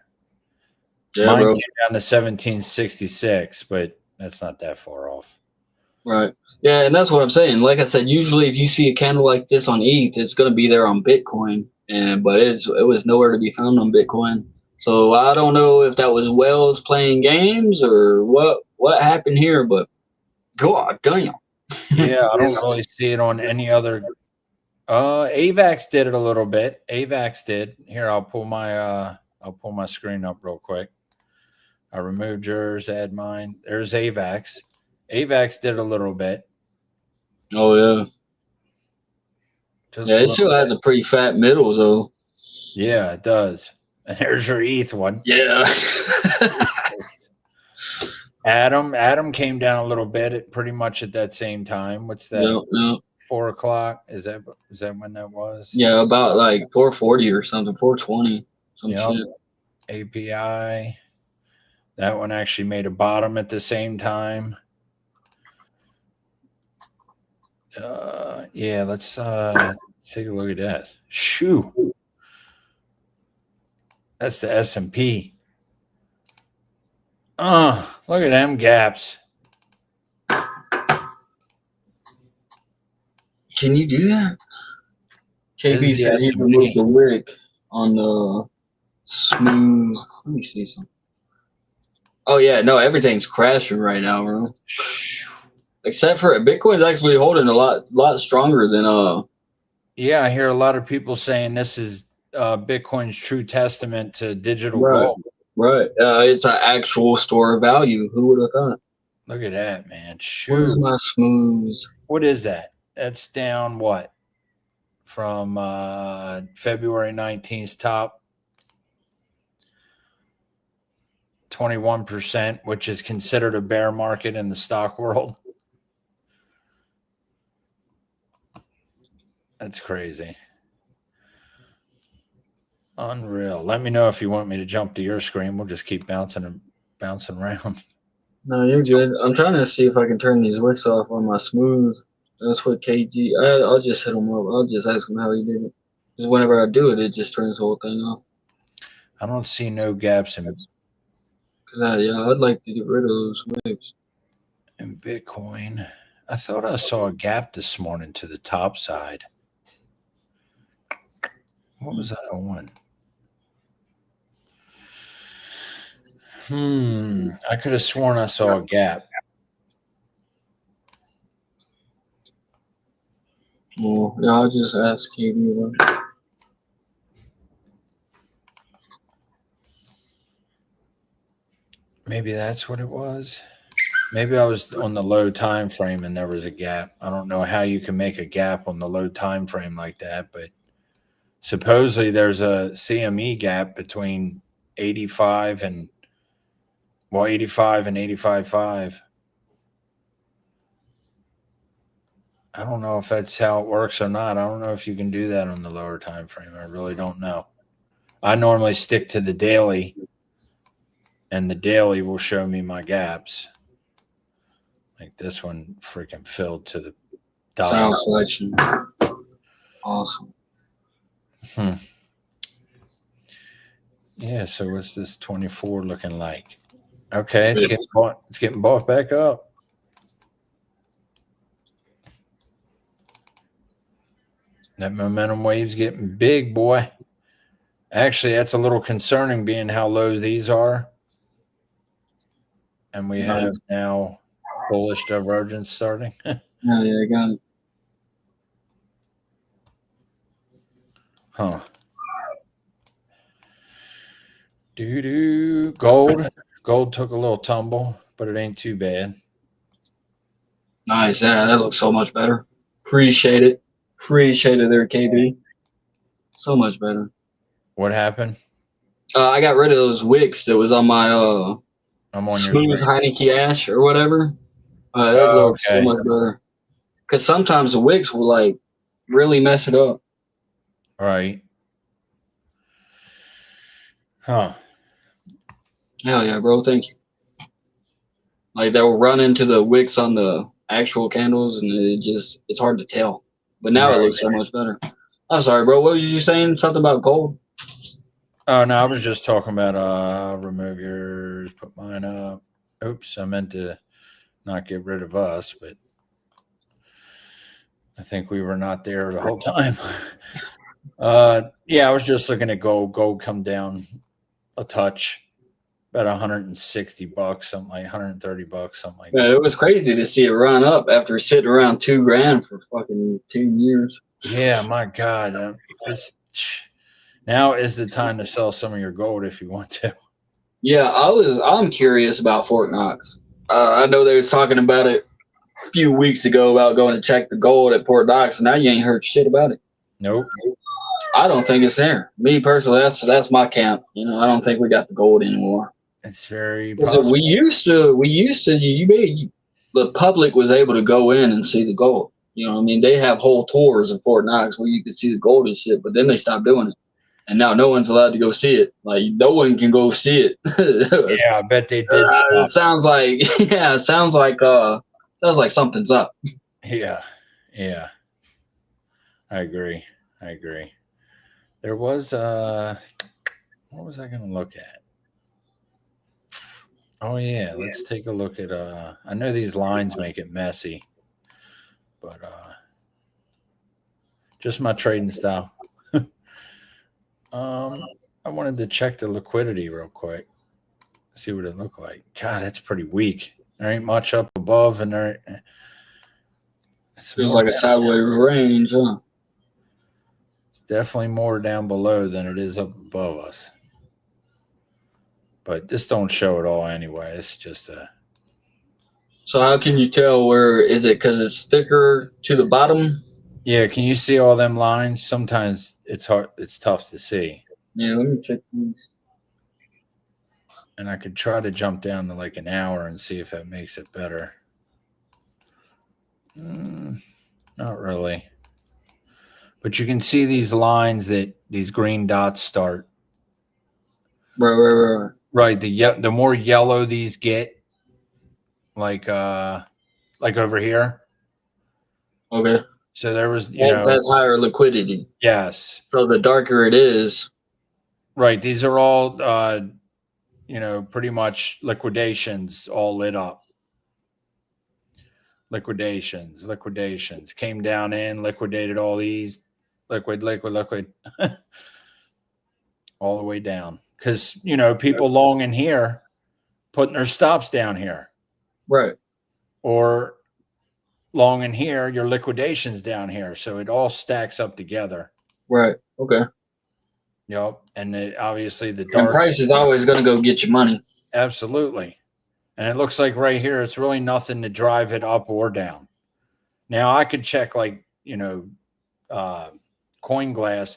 Yeah, mine bro. came down to 1766, but that's not that far off. Right. Yeah, and that's what I'm saying. Like I said, usually if you see a candle like this on ETH, it's gonna be there on Bitcoin, but it was nowhere to be found on Bitcoin. So I don't know if that was Wells playing games or what happened here, but God damn. Yeah, I don't really see it on any other. AVAX did it a little bit. AVAX did. Here, I'll pull my screen up real quick. I removed yours, add mine. There's AVAX. AVAX did a little bit. Oh yeah. Yeah, it still has a pretty fat middle though. Yeah, it does. And there's your ETH one. Yeah. Adam came down a little bit at pretty much at that same time. What's that? Yep. 4 o'clock? Is that when that was? Yeah, about like 440 or something, 420. Some shit. API. That one actually made a bottom at the same time. Yeah, let's take a look at that. Shoo. That's the S&P. Look at them gaps. Can you do that? KB said he removed the wick on the smooth. Let me see something. Oh yeah, no, everything's crashing right now, bro. Except for Bitcoin's actually holding a lot stronger than Yeah, I hear a lot of people saying this is Bitcoin's true testament to digital gold. Right. It's an actual store of value. Who would have thought? Look at that, man. What is my smooth? What is that? That's down what? From February 19th top. 21%, which is considered a bear market in the stock world. That's crazy. Unreal. Let me know if you want me to jump to your screen. We'll just keep bouncing around. No, you're good. I'm trying to see if I can turn these wicks off on my smooth. That's what KG. I'll just hit him up. I'll just ask him how he did it. Because whenever I do it, it just turns the whole thing off. I don't see no gaps in. I'd like to get rid of those wicks. In Bitcoin, I thought I saw a gap this morning to the top side. What was that on? I could have sworn I saw a gap. Well, yeah, I'll just ask KD. Maybe that's what it was. Maybe I was on the low time frame and there was a gap. I don't know how you can make a gap on the low time frame like that, but supposedly there's a CME gap between 85 and 85.5. I don't know if that's how it works or not. I don't know if you can do that on the lower time frame. I really don't know. I normally stick to the daily, and the daily will show me my gaps. Like this one freaking filled to the dollar. Sound selection. Awesome. Yeah, so what's this 24 looking like? Okay, it's getting bought back up. That momentum wave's getting big, boy. Actually, that's a little concerning being how low these are. And we have now bullish divergence starting. Oh, yeah, I got it. Huh. Gold. Gold took a little tumble, but it ain't too bad. Nice. Yeah, that looks so much better. Appreciate it. Appreciate it there, KB. So much better. What happened? I got rid of those wicks that was on my I'm on your smooth screen. Heineke ash or whatever. That Oh, looks so okay. much better. Because sometimes the wicks will like really mess it up. Right. Huh. Hell yeah, bro. Thank you. Like they'll run into the wicks on the actual candles, and it's hard to tell. But now it Right. looks so much better. I'm sorry, bro. What was you saying? Something about gold? Oh no, I was just talking about remove yours, put mine up. Oops, I meant to not get rid of us, but I think we were not there the whole time. Yeah, I was just looking at gold. Gold come down a touch, about $160, something like $130, something like Yeah, that. it was crazy to see it run up after sitting around $2,000 for fucking 2 years. Yeah, my God, it's now is the time to sell some of your gold if you want to. Yeah, I'm curious about Fort Knox. I know they was talking about it a few weeks ago about going to check the gold at Fort Knox, and now you ain't heard shit about it. Nope, I don't think it's there. Me personally, that's my camp. I don't think we got the gold anymore. it's very We possible. used to. The public was able to go in and see the gold. You know what I mean? They have whole tours of Fort Knox where you could see the gold and shit, but then they stopped doing it. And now no one's allowed to go see it. Like no one can go see it. Yeah, I bet they did It stop. sounds like sounds like something's up. Yeah, yeah, I agree. I agree. There was what was I going to look at? Oh yeah, let's take a look at I know these lines make it messy, but just my trading style. I wanted to check the liquidity real quick. See what it looked like. God, it's pretty weak. There ain't much up above, and it's Feels more. like a sideways range, huh? It's definitely more down below than it is up above us. But this don't show it all anyway. It's just a. So how can you tell where is it? Because it's thicker to the bottom. Yeah, can you see all them lines? Sometimes it's hard. It's tough to see. Yeah, let me check these. And I could try to jump down to like an hour and see if that makes it better. Not really. But you can see these lines that these green dots start. Right. Right. The more yellow these get, like over here. Okay. So there was, That's higher liquidity. yes. So the darker it is. Right. These are all pretty much liquidations all lit up. Liquidations. Came down in, liquidated all these. Liquid. All the way down. Because, people long in here putting their stops down here. Right. Or long in here, your liquidations down here. So it all stacks up together. Right. Okay. Yep. And obviously the And dark. price is always going to go get you money. Absolutely. And it looks like right here, it's really nothing to drive it up or down. Now I could check CoinGlass,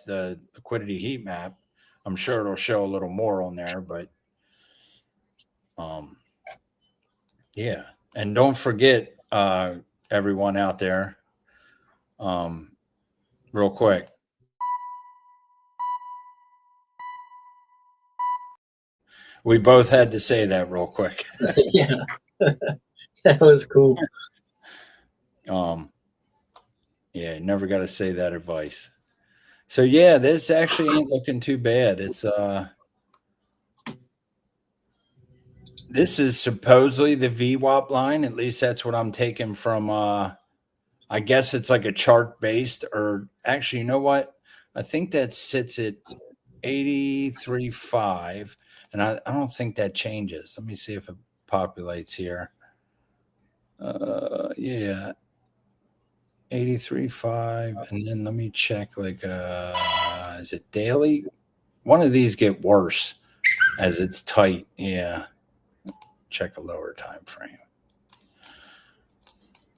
the liquidity heat map. I'm sure it'll show a little more on there, but yeah. And don't forget, everyone out there, real quick. We both had to say that real quick. Yeah. That was cool. Yeah, never got to say that advice. So yeah, this actually ain't looking too bad. It's this is supposedly the VWAP line. At least that's what I'm taking from I guess it's like a chart based, or actually, you know what? I think that sits at 83.5, and I don't think that changes. Let me see if it populates here. Yeah. 83.5. And then let me check like is it daily? One of these get worse as it's tight. Yeah. Check a lower time frame.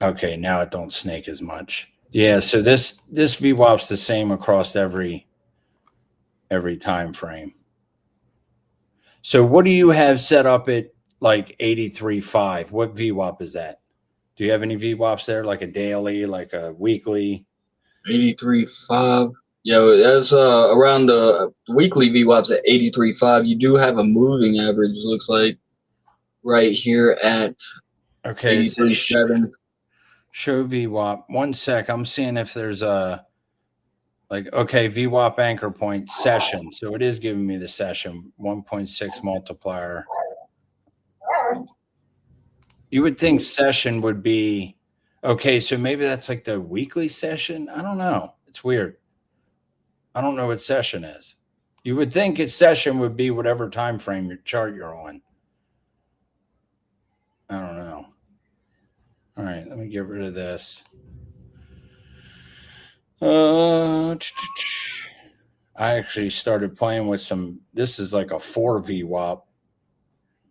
Okay, now it don't snake as much. Yeah, so this VWAP's the same across every time frame. So what do you have set up at like 83.5? What VWAP is that? Do you have any VWAPs there, like a daily, like a weekly? 83.5. Yo, that's around the weekly VWAPs at 83.5. You do have a moving average, looks like, right here at Okay, it says 83.7. show VWAP. One sec, I'm seeing if there's a okay, VWAP anchor point session. So it is giving me the session 1.6 multiplier. You would think session would be okay. So maybe that's like the weekly session. I don't know. It's weird. I don't know what session is. You would think its session would be whatever time frame your chart you're on. I don't know. All right, let me get rid of this. I actually started playing with some. This is like a 4 VWAP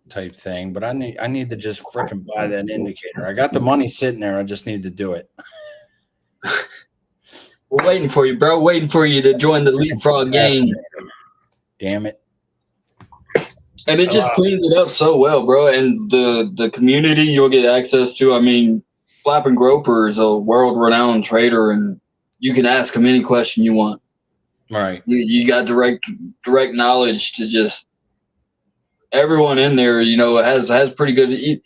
type thing, but I need to just freaking buy that indicator. I got the money sitting there. I just need to do it. We're waiting for you, bro. Waiting for you to join the leapfrog game. Damn it. And it just cleans it up so well, bro. And the community you'll get access to. I mean, Flappin' Groper is a world-renowned trader, and you can ask him any question you want. Right. You got direct knowledge to just everyone in there. You know, has pretty good.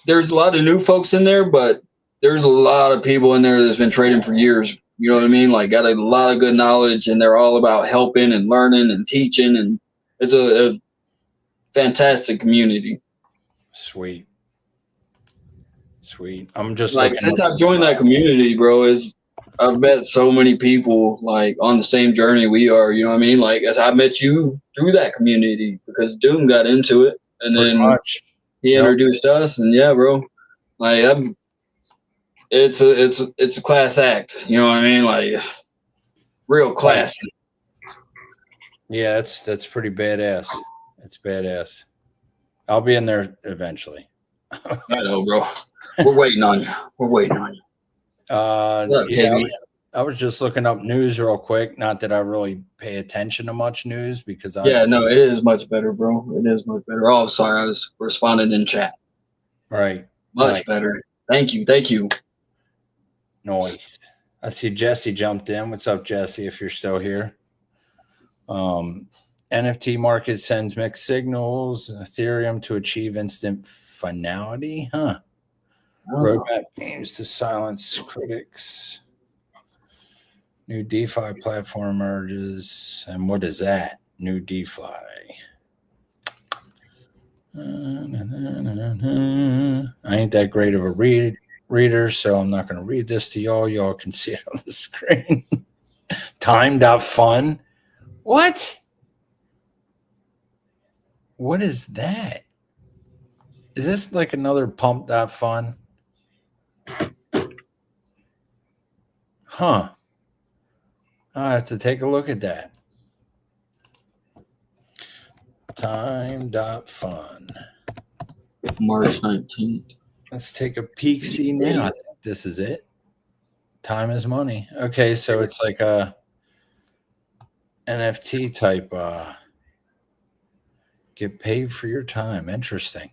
There's a lot of new folks in there, but there's a lot of people in there that's been trading for years. You know what I mean? Like, got a lot of good knowledge, and they're all about helping and learning and teaching, and it's a fantastic community. Sweet. I'm just like since I've joined that community, bro, I've met so many people like on the same journey we are. You know what I mean? Like, as I met you through that community because Doom got into it, and then he introduced us, and yeah, bro, like it's a class act. You know what I mean? Like, real classy. Yeah, that's pretty badass. It's badass. I'll be in there eventually. I know, bro. We're waiting on you. Yeah, I was just looking up news real quick. Not that I really pay attention to much news because no, it is much better, bro. It is much better. Oh, sorry, I was responding in chat. Right. Much better. Thank you. Noise. I see Jesse jumped in. What's up, Jesse? If you're still here. NFT market sends mixed signals. Ethereum to achieve instant finality. Huh. Roadmap aims to silence critics. New DeFi platform emerges. And what is that? New DeFi. I ain't that great of a reader, so I'm not going to read this to y'all. Y'all can see it on the screen. Time.fun. What? What is that? Is this like another pump.fun? Huh. I have to take a look at that. Time.fun. March 19th. Let's take a peek. See now. I think this is it. Time is money. Okay, so it's like a NFT type get paid for your time. Interesting.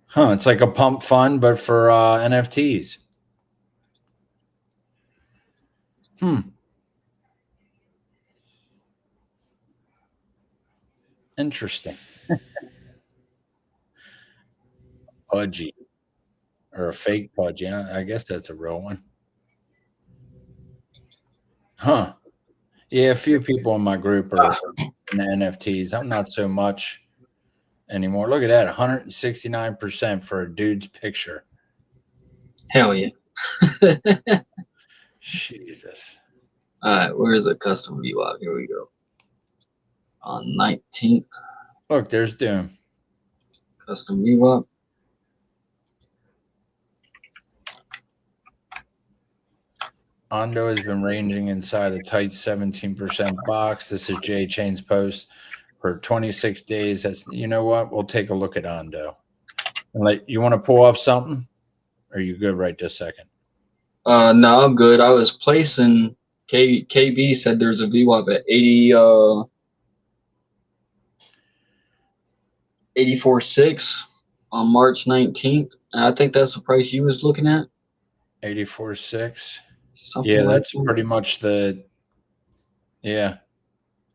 Huh, it's like a pump fund, but for NFTs. Interesting. Pudgy. Or a fake pudgy. I guess that's a real one. Huh. Yeah, a few people in my group are in the NFTs. I'm not so much anymore. Look at that, 169% for a dude's picture. Hell yeah. Jesus. All right, where is the custom VWAP? Here we go. On 19th. Look, there's Doom. Custom VWAP. Ondo has been ranging inside a tight 17% box. This is Jay Chain's post for 26 days. That's, you know what? We'll take a look at Ondo. And you want to pull up something? Or are you good right this second? No, I'm good. I was placing KB said there's a VWAP at 84.6 on March 19th. And I think that's the price you was looking at. 84.6. Something Yeah, like that's that. pretty much the, yeah.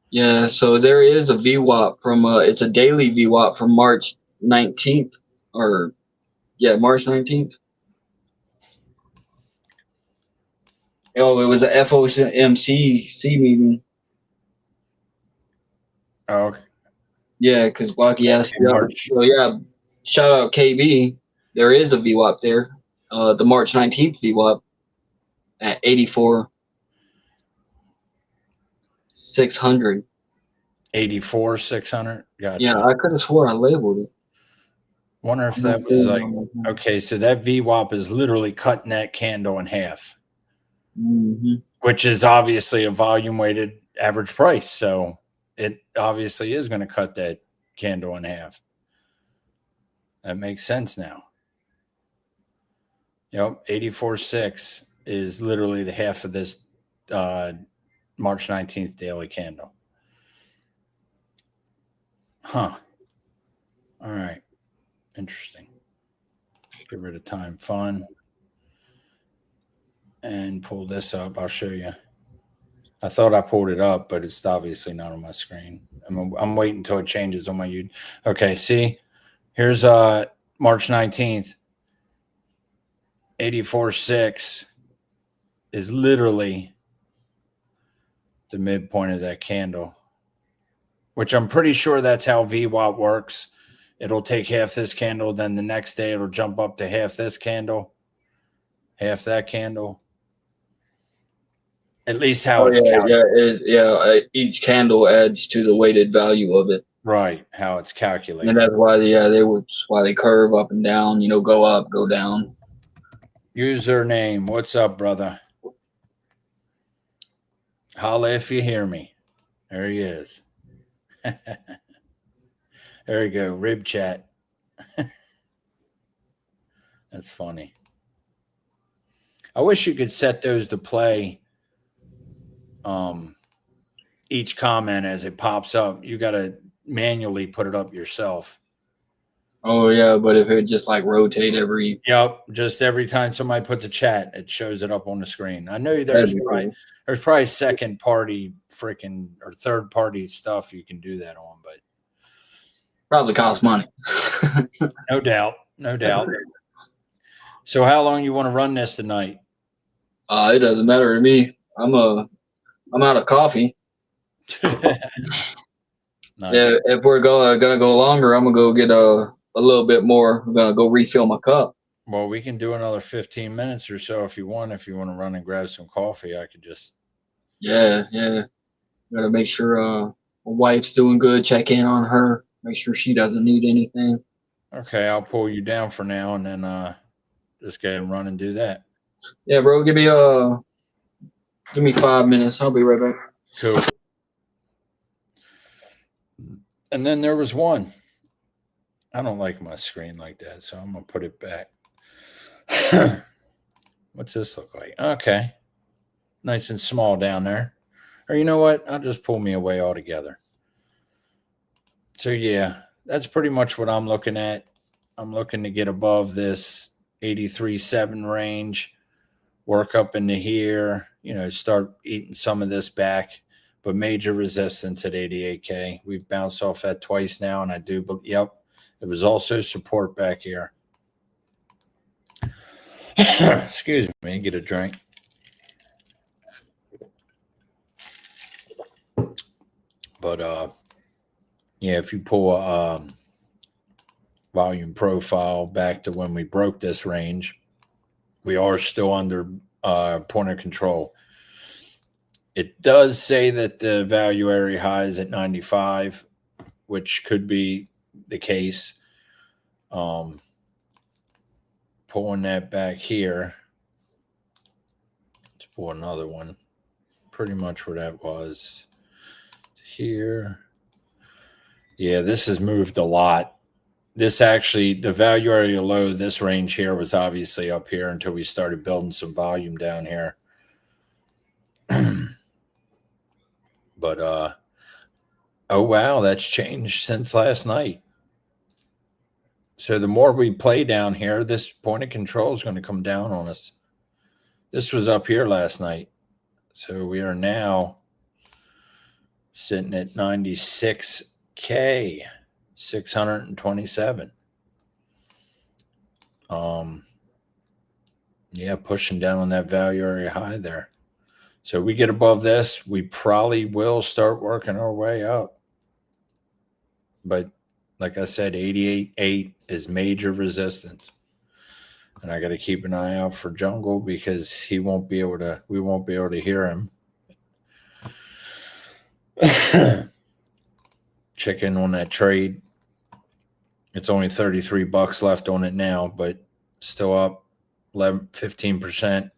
Yeah, so there is a VWAP from it's a daily VWAP from March 19th or March 19th. Oh, it was a FOMC meeting. Oh, okay. Yeah, because Blocky asked. March. So yeah, shout out KB. There is a VWAP there. The March 19th VWAP at 84,600. 84,600. Gotcha. Yeah, I could have swore I labeled it. Wonder if that was like, okay, so that VWAP is literally cutting that candle in half, which is obviously a volume weighted average price. So it obviously is going to cut that candle in half. That makes sense now. Yep, 84.6 is literally the half of this March 19th daily candle. Huh. All right. Interesting. Get rid of time fun. And pull this up. I'll show you. I thought I pulled it up, but it's obviously not on my screen. I'm waiting until it changes on my YouTube. Okay, see? Here's March 19th. 84.6 is literally the midpoint of that candle, which I'm pretty sure that's how VWAP works. It'll take half this candle, then the next day it'll jump up to half this candle, half that candle. At least how it's calculated. Each candle adds to the weighted value of it. Right, how it's calculated. And that's why they curve up and down, go up, go down. Username, what's up, brother? Holla if you hear me. There he is. There you go, rib chat. That's funny. I wish you could set those to play each comment as it pops up. You got to manually put it up yourself. Oh, yeah, but if it just rotate every... Yep, just every time somebody puts a chat, it shows it up on the screen. I know there's probably second party freaking or third party stuff you can do that on, but probably costs money. No doubt. So how long you want to run this tonight? It doesn't matter to me. I'm out of coffee. Nice. Yeah, if we're gonna go longer, I'm gonna go get a little bit more. I'm gonna go refill my cup. Well, we can do another 15 minutes or so if you want. If you want to run and grab some coffee, I could just. Yeah. Gotta make sure my wife's doing good. Check in on her. Make sure she doesn't need anything. Okay, I'll pull you down for now, and then just go ahead and run and do that. Yeah, bro. Give me 5 minutes. I'll be right back. Cool. And then there was one. I don't like my screen like that, so I'm gonna put it back. What's this look like? Okay, nice and small down there. Or you know what? I'll just pull me away altogether. So yeah, that's pretty much what I'm looking at. I'm looking to get above this 83.7 range, work up into here, start eating some of this back, but major resistance at 88K. We've bounced off that twice now, and it was also support back here. Excuse me, get a drink. But yeah, if you pull a volume profile back to when we broke this range, we are still under point of control. It does say that the value area high is at 95, which could be the case. Pulling that back here. Let's pull another one. Pretty much where that was here. Yeah, this has moved a lot. This actually, the value area low, this range here was obviously up here until we started building some volume down here. But, oh, wow, that's changed since last night. So the more we play down here, this point of control is going to come down on us. This was up here last night. So we are now sitting at 96K, 627. Yeah, pushing down on that value area high there. So we get above this, we probably will start working our way up. But like I said, 88.8 is major resistance. And I got to keep an eye out for Jungle because we won't be able to hear him. Check in on that trade. It's only $33 left on it now, but still up 15%.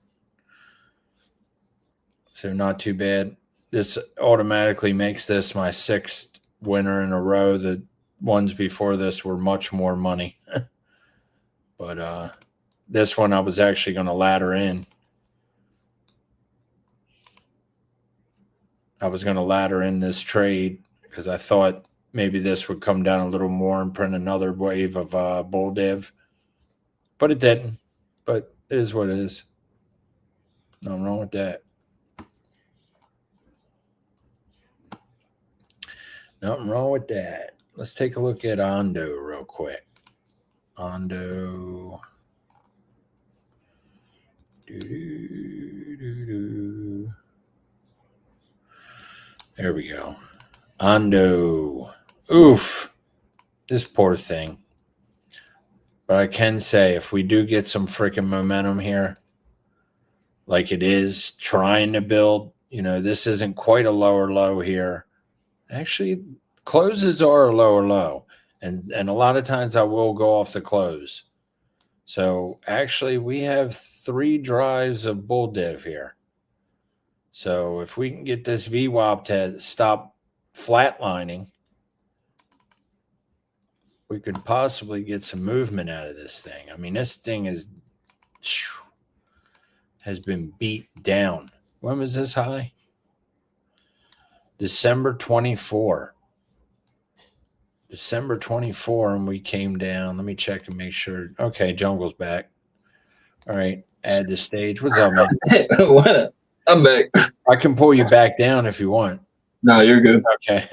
So not too bad. This automatically makes this my 6th winner in a row. The ones before this were much more money. But this one I was actually going to ladder in. I was going to ladder in this trade because I thought maybe this would come down a little more and print another wave of bull div. But it didn't. But it is what it is. Nothing wrong with that. Nothing wrong with that. Let's take a look at Ondo real quick. Ondo. There we go. Ondo. Oof. This poor thing. But I can say if we do get some freaking momentum here, like it is trying to build, this isn't quite a lower low here. Actually, closes are a lower low. And a lot of times I will go off the close. So actually we have 3 drives of bull div here. So if we can get this VWAP to stop flatlining, we could possibly get some movement out of this thing. I mean, this thing has been beat down. When was this high? December 24. December 24, and we came down. Let me check and make sure. Okay, Jungle's back. All right, add the stage. What's up, man? What? I'm back. I can pull you back down if you want. No, you're good. Okay.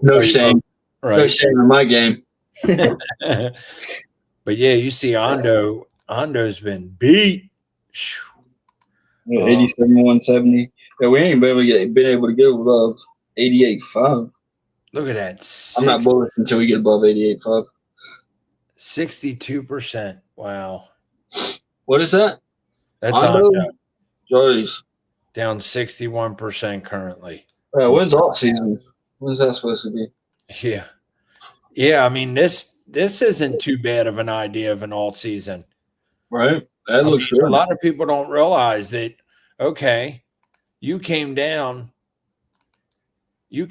No shame. Right. No shame in my game. But yeah, you see Ondo. Ondo's been beat. 87, 170. Yeah, we ain't been able to get above 88.5. Look at that. I'm not bullish until we get above 88.5. 62%. Wow. What is that? That's Ondo. Joyce. Down 61% currently. When's off season? When's that supposed to be? Yeah. Yeah, I mean, this isn't too bad of an idea of an alt season. Right. That looks good. A lot of people don't realize that, okay, you came down, you're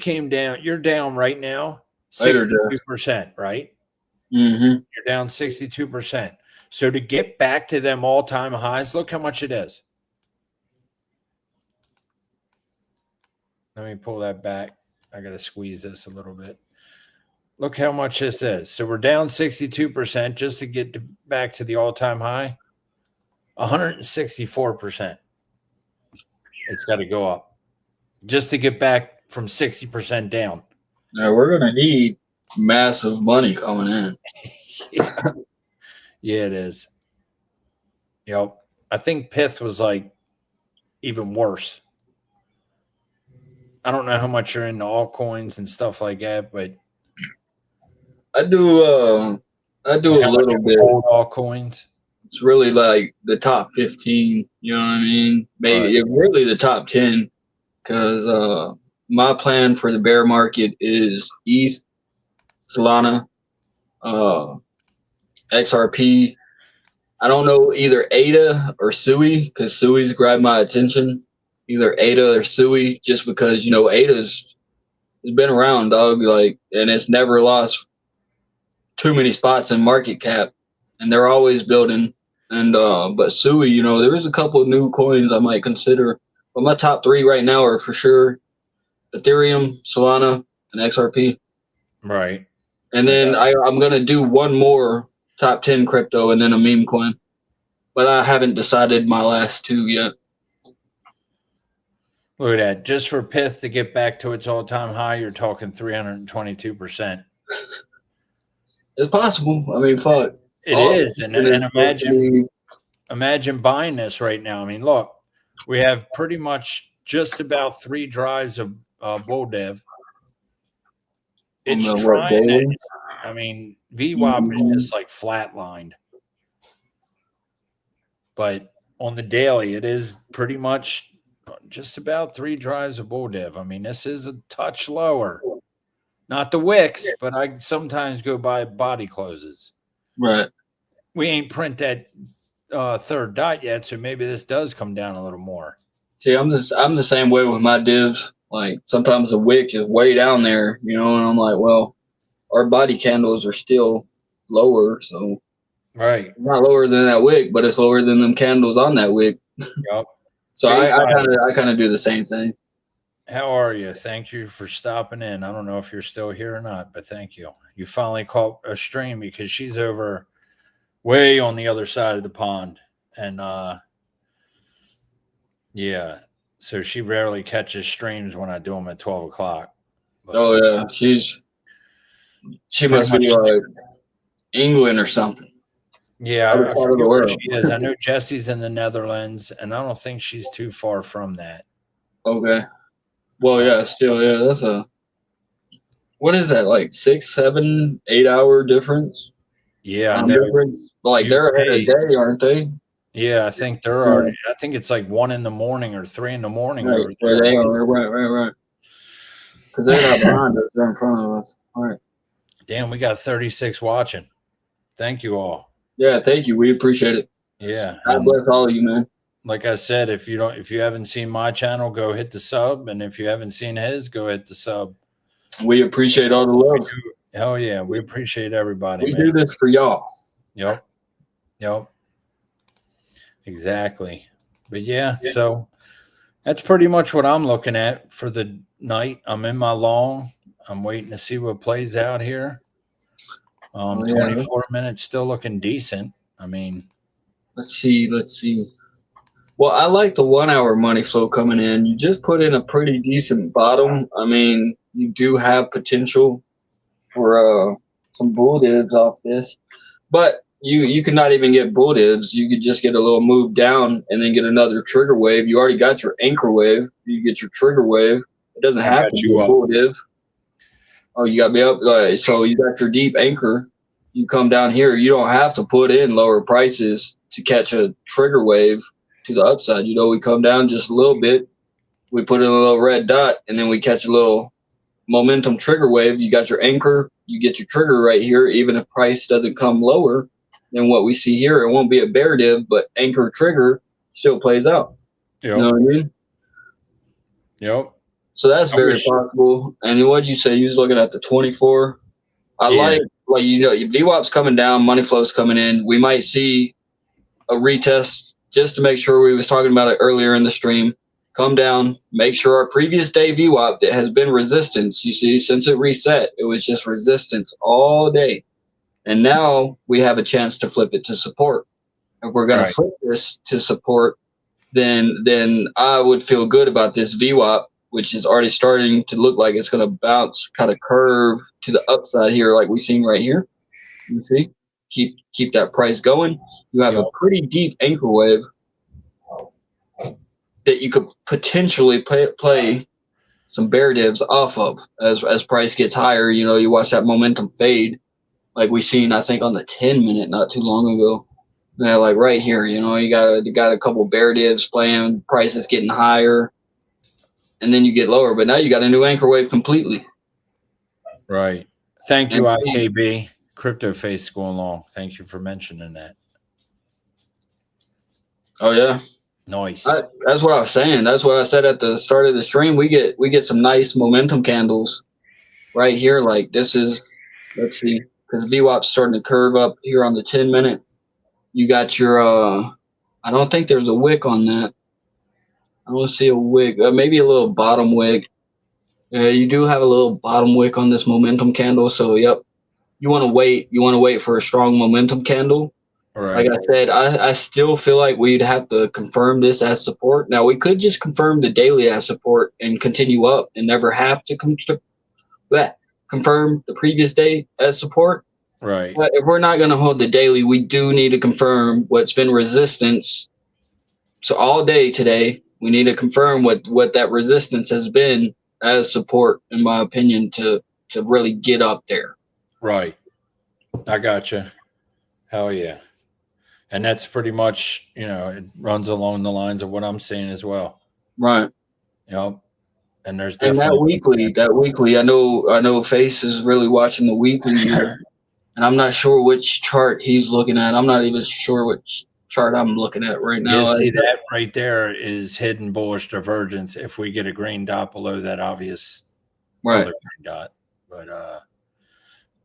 down right now 62%, right? Mm-hmm. You're down 62%. So to get back to them all-time highs, look how much it is. Let me pull that back. I got to squeeze this a little bit. Look how much this is. So we're down 62% just to get back to the all-time high. 164%. It's got to go up just to get back from 60% down. Now we're going to need massive money coming in. Yeah, it is. Yep. I think Pith was like even worse. I don't know how much you're into altcoins and stuff like that, but I do a little bit. Hold altcoins. It's really like the top 15. You know what I mean? Maybe really the top 10, because my plan for the bear market is ETH, Solana, XRP. I don't know either ADA or SUI because SUI's grabbed my attention. Either ADA or SUI, just because ADA's has been around, dog, like, and it's never lost too many spots in market cap, and they're always building. And but SUI, there is a couple of new coins I might consider, but my top three right now are for sure Ethereum, Solana, and XRP. Right. And then I'm gonna do one more top 10 crypto and then a meme coin, but I haven't decided my last two yet. Look at that. Just for Pith to get back to its all-time high, you're talking 322%. It's possible. I mean, fuck. It is. And imagine buying this right now. I mean, look, we have pretty much just about 3 drives of bull dev. It's trying to, I mean, VWAP is just like flatlined. But on the daily, it is pretty much just about 3 drives of bull dev. I mean, this is a touch lower. Not the wicks, but I sometimes go by body closes. Right. We ain't print that third dot yet, so maybe this does come down a little more. See, I'm the same way with my divs. Like sometimes the wick is way down there, and I'm like, well, our body candles are still lower, so right, not lower than that wick, but it's lower than them candles on that wick. Yep. So I kind of do the same thing. How are you? Thank you for stopping in. I don't know if you're still here or not, but thank you. You finally caught a stream because she's over way on the other side of the pond. And yeah, so she rarely catches streams when I do them at 12 o'clock. But, yeah, she must be like England or something. Yeah, I forget where she is. I know Jesse's in the Netherlands, and I don't think she's too far from that. Okay. Well, yeah, still, yeah, that's what is that, like 6, 7, 8 hour difference? Yeah, I know. Like they're ahead of day, aren't they? Yeah, I think they're already. I think it's like 1 in the morning or 3 in the morning right, over there. They are right. Because they're not behind us; they're in front of us. All right. Damn, we got 36 watching. Thank you all. Yeah, thank you. We appreciate it. Yeah, God bless all of you, man. Like I said, if you haven't seen my channel, go hit the sub, and if you haven't seen his, go hit the sub. We appreciate all the love. Hell yeah, we appreciate everybody. We do this for y'all. Yep. Exactly. But yeah, so that's pretty much what I'm looking at for the night. I'm in my long. I'm waiting to see what plays out here. 24 minutes, still looking decent. I mean, let's see. Well, I like the 1 hour money flow coming in. You just put in a pretty decent bottom. I mean, you do have potential for some bull divs off this, but you could not even get bull divs. You could just get a little move down and then get another trigger wave. You already got your anchor wave. You get your trigger wave. It doesn't have to be a bull div. Oh, you got me up. So you got your deep anchor. You come down here. You don't have to put in lower prices to catch a trigger wave to the upside. We come down just a little bit. We put in a little red dot, and then we catch a little momentum trigger wave. You got your anchor. You get your trigger right here. Even if price doesn't come lower than what we see here, it won't be a bear div, but anchor trigger still plays out. Yep. You know what I mean? Yep. So that's very possible. And what'd you say? You was looking at the 24. I like VWAP's coming down, money flow's coming in. We might see a retest just to make sure. We was talking about it earlier in the stream. Come down, make sure our previous day VWAP that has been resistance. You see, since it reset, it was just resistance all day. And now we have a chance to flip it to support. If we're going to flip this to support, then I would feel good about this VWAP, which is already starting to look like it's going to bounce, kind of curve to the upside here, like we've seen right here. You see, keep that price going. You have a pretty deep anchor wave that you could potentially play some bear divs off of as price gets higher. You watch that momentum fade, like we seen, I think, on the 10-minute not too long ago. Yeah, like right here, you got a couple bear divs playing, prices getting higher, and then you get lower. But now you got a new anchor wave completely. Right. Thank you, IKB. Crypto Face going long. Thank you for mentioning that. Oh yeah. Nice. That's what I was saying. That's what I said at the start of the stream. We get some nice momentum candles right here. Like this is, let's see, because VWAP's starting to curve up here on the 10-minute. You got your I don't think there's a wick on that. I don't see a wick. Maybe a little bottom wick. You do have a little bottom wick on this momentum candle. So yep, you want to wait. You want to wait for a strong momentum candle. Right. Like I said, I still feel like we'd have to confirm this as support. Now we could just confirm the daily as support and continue up and never have to confirm the previous day as support. Right. But if we're not going to hold the daily, we do need to confirm what's been resistance. So all day today, we need to confirm what that resistance has been as support, in my opinion, to really get up there. Right. I gotcha. Hell yeah. And that's pretty much, it runs along the lines of what I'm seeing as well. Right. Yep. And there's And definitely that weekly, I know Face is really watching the weekly here, and I'm not sure which chart he's looking at. I'm not even sure which chart I'm looking at right now. You see that right there is hidden bullish divergence if we get a green dot below that obvious other green dot. But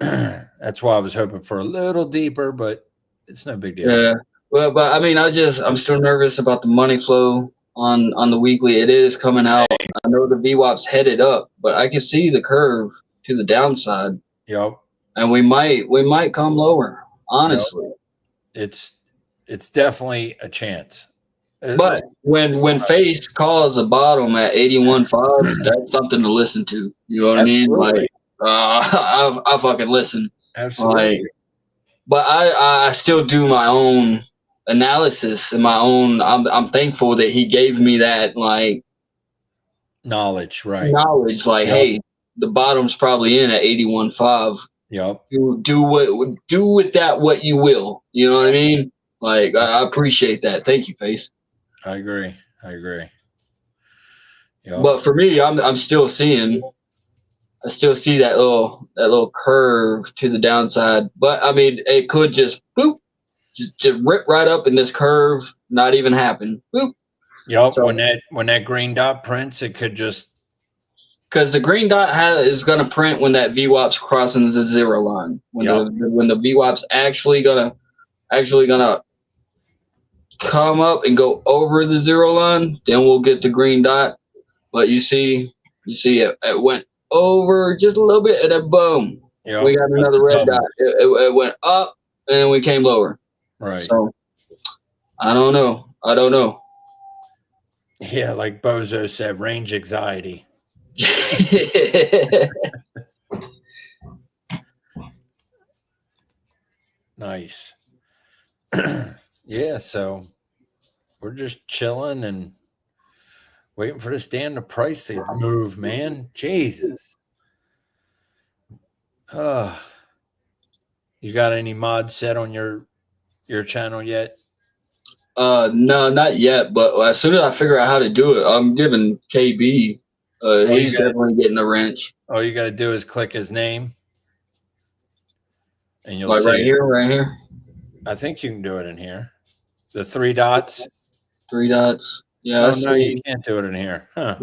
that's why I was hoping for a little deeper, but it's no big deal. Yeah. Well, but I mean, I'm still nervous about the money flow on the weekly. It is coming out. I know the VWAP's headed up, but I can see the curve to the downside. Yep. And we might come lower, honestly. Yep. It's definitely a chance. But when Face calls a bottom at 81.5, that's something to listen to. You know what Absolutely. I mean? Like, I fucking listen. Absolutely. Like, but I still do my own analysis and my own. I'm thankful that he gave me that like knowledge, right? Knowledge, like, hey, the bottom's probably in at 81.5. Yep. Do with that what you will. You know what I mean? Like, I appreciate that. Thank you, Face. I agree. Yep. But for me, I'm still seeing. I still see that little curve to the downside. But I mean, it could just boop, just rip right up in this curve, not even happen. Boop. Yep. So, when that green dot prints, it could just, because the green dot is going to print when that VWAP's crossing the zero line. When the VWAP's actually gonna come up and go over the zero line, then we'll get the green dot. But you see it went over just a little bit, and then boom, we got another red dot. It went up, and then we came lower. Right. So I don't know. Yeah, like Bozo said, range anxiety. Nice. Yeah, so we're just chilling and waiting for this damn price to move, man. Jesus. You got any mods set on your channel yet? No, not yet. But as soon as I figure out how to do it, I'm giving KB. He's definitely getting a wrench. All you got to do is click his name, and you'll like see right here. I think you can do it in here. The 3 dots. 3 dots. Yeah. Oh, no, you can't do it in here. Huh.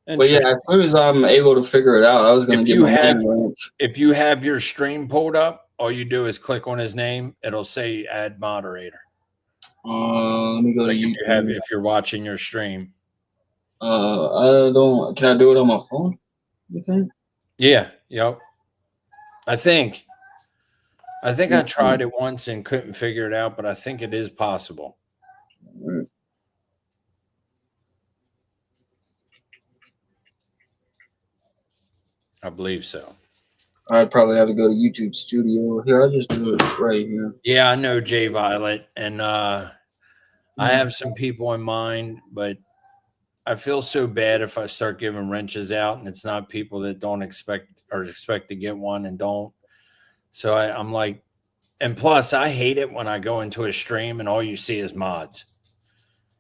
But yeah, as soon as I'm able to figure it out, I was going to give my name a wrench. If you have your stream pulled up, all you do is click on his name. It'll say add moderator. Let me go to YouTube. If you're watching your stream. I don't. Can I do it on my phone? You think? Yeah. Yep. I think I tried it once and couldn't figure it out, but I think it is possible. I believe so. I'd probably have to go to YouTube Studio. Here, I'll just do it right here. Yeah, I know Jay Violet, and I have some people in mind, but I feel so bad if I start giving wrenches out and it's not people that don't expect to get one and don't. So I'm like, and plus I hate it when I go into a stream and all you see is mods.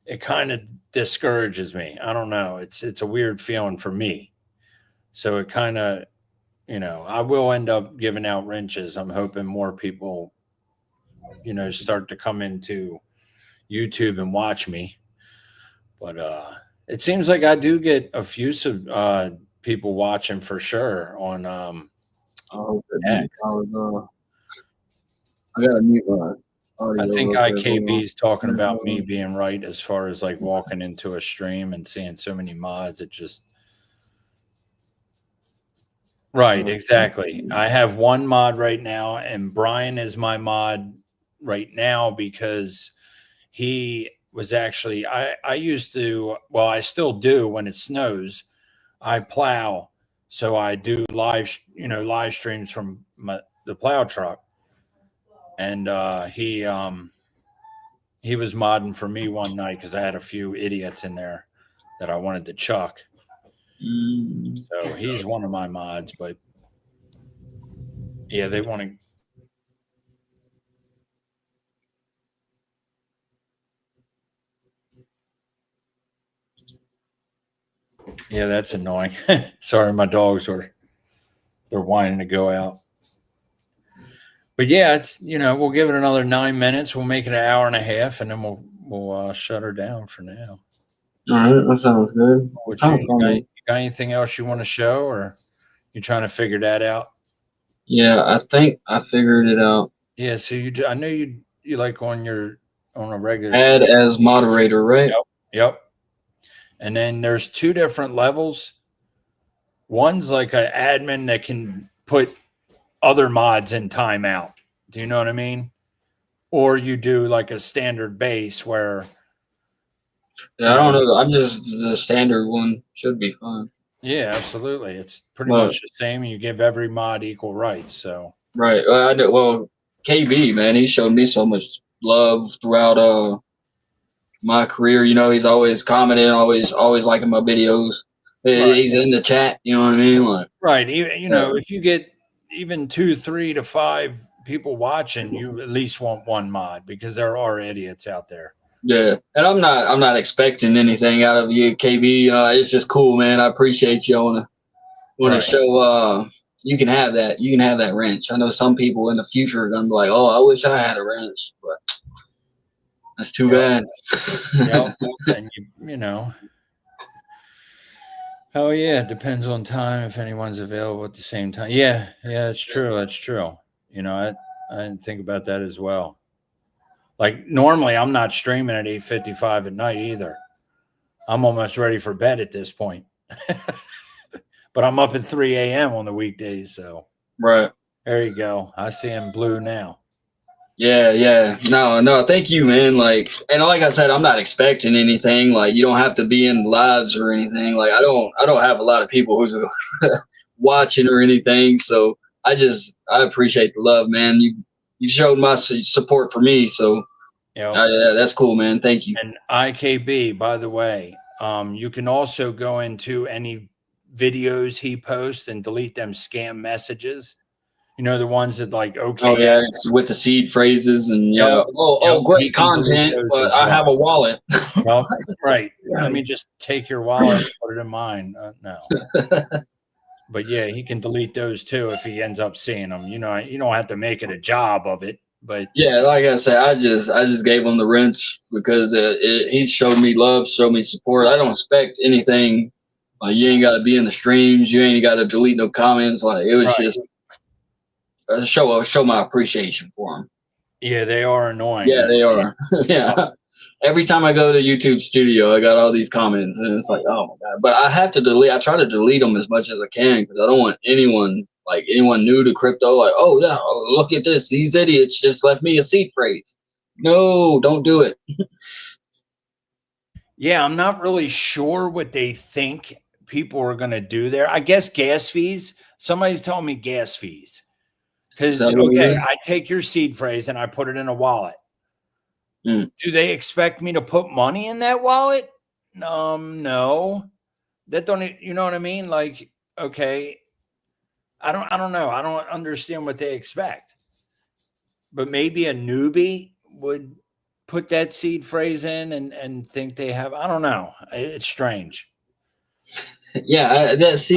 It kind of discourages me. I don't know. It's a weird feeling for me. So it kind of, I will end up giving out wrenches. I'm hoping more people, start to come into, YouTube and watch me. But it seems like I do get a few people watching for sure on X. I gotta mute my I audio think real quick. IKB is talking about me being right as far as like walking into a stream and seeing so many mods. It just right, exactly. I have one mod right now, and Brian is my mod right now because he was actually I used to, well, I still do when it snows. I plow, so I do live streams from the plow truck, and he was modding for me one night because I had a few idiots in there that I wanted to chuck. So he's one of my mods, but yeah, they want to. Yeah, that's annoying. Sorry, my dogs they're whining to go out. But yeah, it's we'll give it another 9 minutes. We'll make it an hour and a half, and then we'll shut her down for now. All right, that sounds good. You got anything else you want to show, or you trying to figure that out? Yeah, I think I figured it out. Yeah, so I know you like on a regular add as moderator, right? Yep. And then there's two different levels. One's like an admin that can put other mods in timeout. Do you know what I mean? Or you do like a standard base where. Yeah, I don't know. I'm just the standard one. Should be fine. Yeah, absolutely. It's pretty much the same. You give every mod equal rights. So right. Well, KB, man, he showed me so much love throughout my career. He's always commenting, always liking my videos. Right. He's in the chat. You know what I mean? Like, right. If you get even 2, 3 to 5 people watching, you at least want one mod because there are idiots out there. Yeah, and I'm not expecting anything out of you, KB. It's just cool, man. I appreciate you. I wanna show you can have that. You can have that wrench. I know some people in the future are gonna be like, "Oh, I wish I had a wrench," but that's too bad. And oh yeah, it depends on time if anyone's available at the same time. Yeah, that's true. That's true. I didn't think about that as well. Like normally I'm not streaming at 8:55 at night either. I'm almost ready for bed at this point. But I'm up at 3 a.m. on the weekdays, so right. There you go. I see him blue now. Yeah. No, thank you, man. Like I said, I'm not expecting anything. Like you don't have to be in lives or anything. Like I don't have a lot of people who's watching or anything. So I appreciate the love, man. You showed my support for me. So yeah, that's cool, man. Thank you. And IKB, by the way, you can also go into any videos he posts and delete them scam messages. The ones that like, okay. Oh yeah, it's with the seed phrases and great content, but I have a wallet. Right. Let me just take your wallet and put it in mine. No. But yeah, he can delete those too if he ends up seeing them. You don't have to make it a job of it. But yeah, like I said, I just gave him the wrench because he showed me love, showed me support. I don't expect anything. Like you ain't got to be in the streams. You ain't got to delete no comments. Like it was just show my appreciation for them. Yeah, they are annoying. Yeah, they are. Yeah. Every time I go to YouTube Studio, I got all these comments, and it's like, oh my god! But I have to delete. I try to delete them as much as I can because I don't want anyone new to crypto. Like, oh yeah, look at this. These idiots just left me a seed phrase. No, don't do it. Yeah, I'm not really sure what they think people are going to do there. I guess gas fees. Somebody's telling me gas fees. Because, okay, I take your seed phrase and I put it in a wallet. Do they expect me to put money in that wallet? No. That don't, you know what I mean? Like, okay, I don't know. I don't understand what they expect. But maybe a newbie would put that seed phrase in and think they have, I don't know. It's strange. Yeah, that's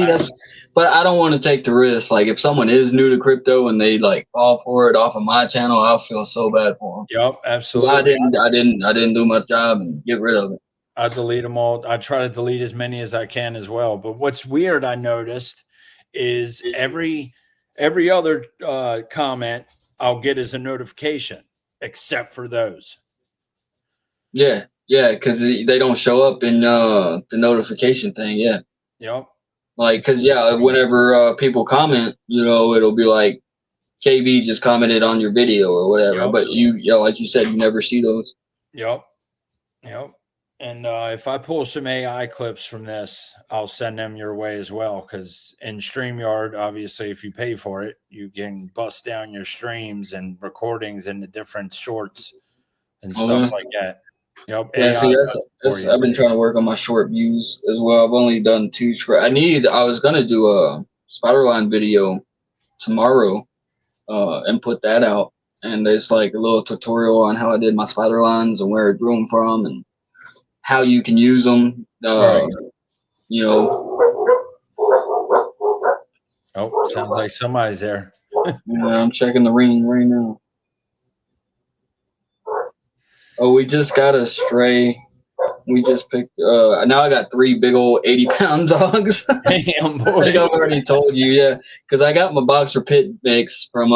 but I don't want to take the risk. Like if someone is new to crypto and they like fall for it off of my channel, I'll feel so bad for them. Yep, I absolutely. didn't do my job and get rid of it. I delete them all. I try to delete as many as I can as well. But what's weird, I noticed, is every other comment I'll get as a notification, except for those. Yeah, because they don't show up in the notification thing. Yeah. Yep. Like, because whenever people comment, it'll be like KB just commented on your video or whatever. Yep. But like you said, you never see those. Yep. And if I pull some AI clips from this, I'll send them your way as well. Because in StreamYard, obviously, if you pay for it, you can bust down your streams and recordings into different shorts and stuff like that. Yep. Yeah, AI see, for you. I've been trying to work on my short views as well. I've only done 2 short. I was gonna do a Spiderline video tomorrow, and put that out. And it's like a little tutorial on how I did my spider lines and where I drew them from and how you can use them. Right. Oh, sounds like somebody's there. Yeah, I'm checking the ring right now. Oh, we just got a stray. We just picked. Now I got 3 big old 80-pound dogs. Damn, boy. I think I've already told you, yeah, because I got my boxer pit mix from.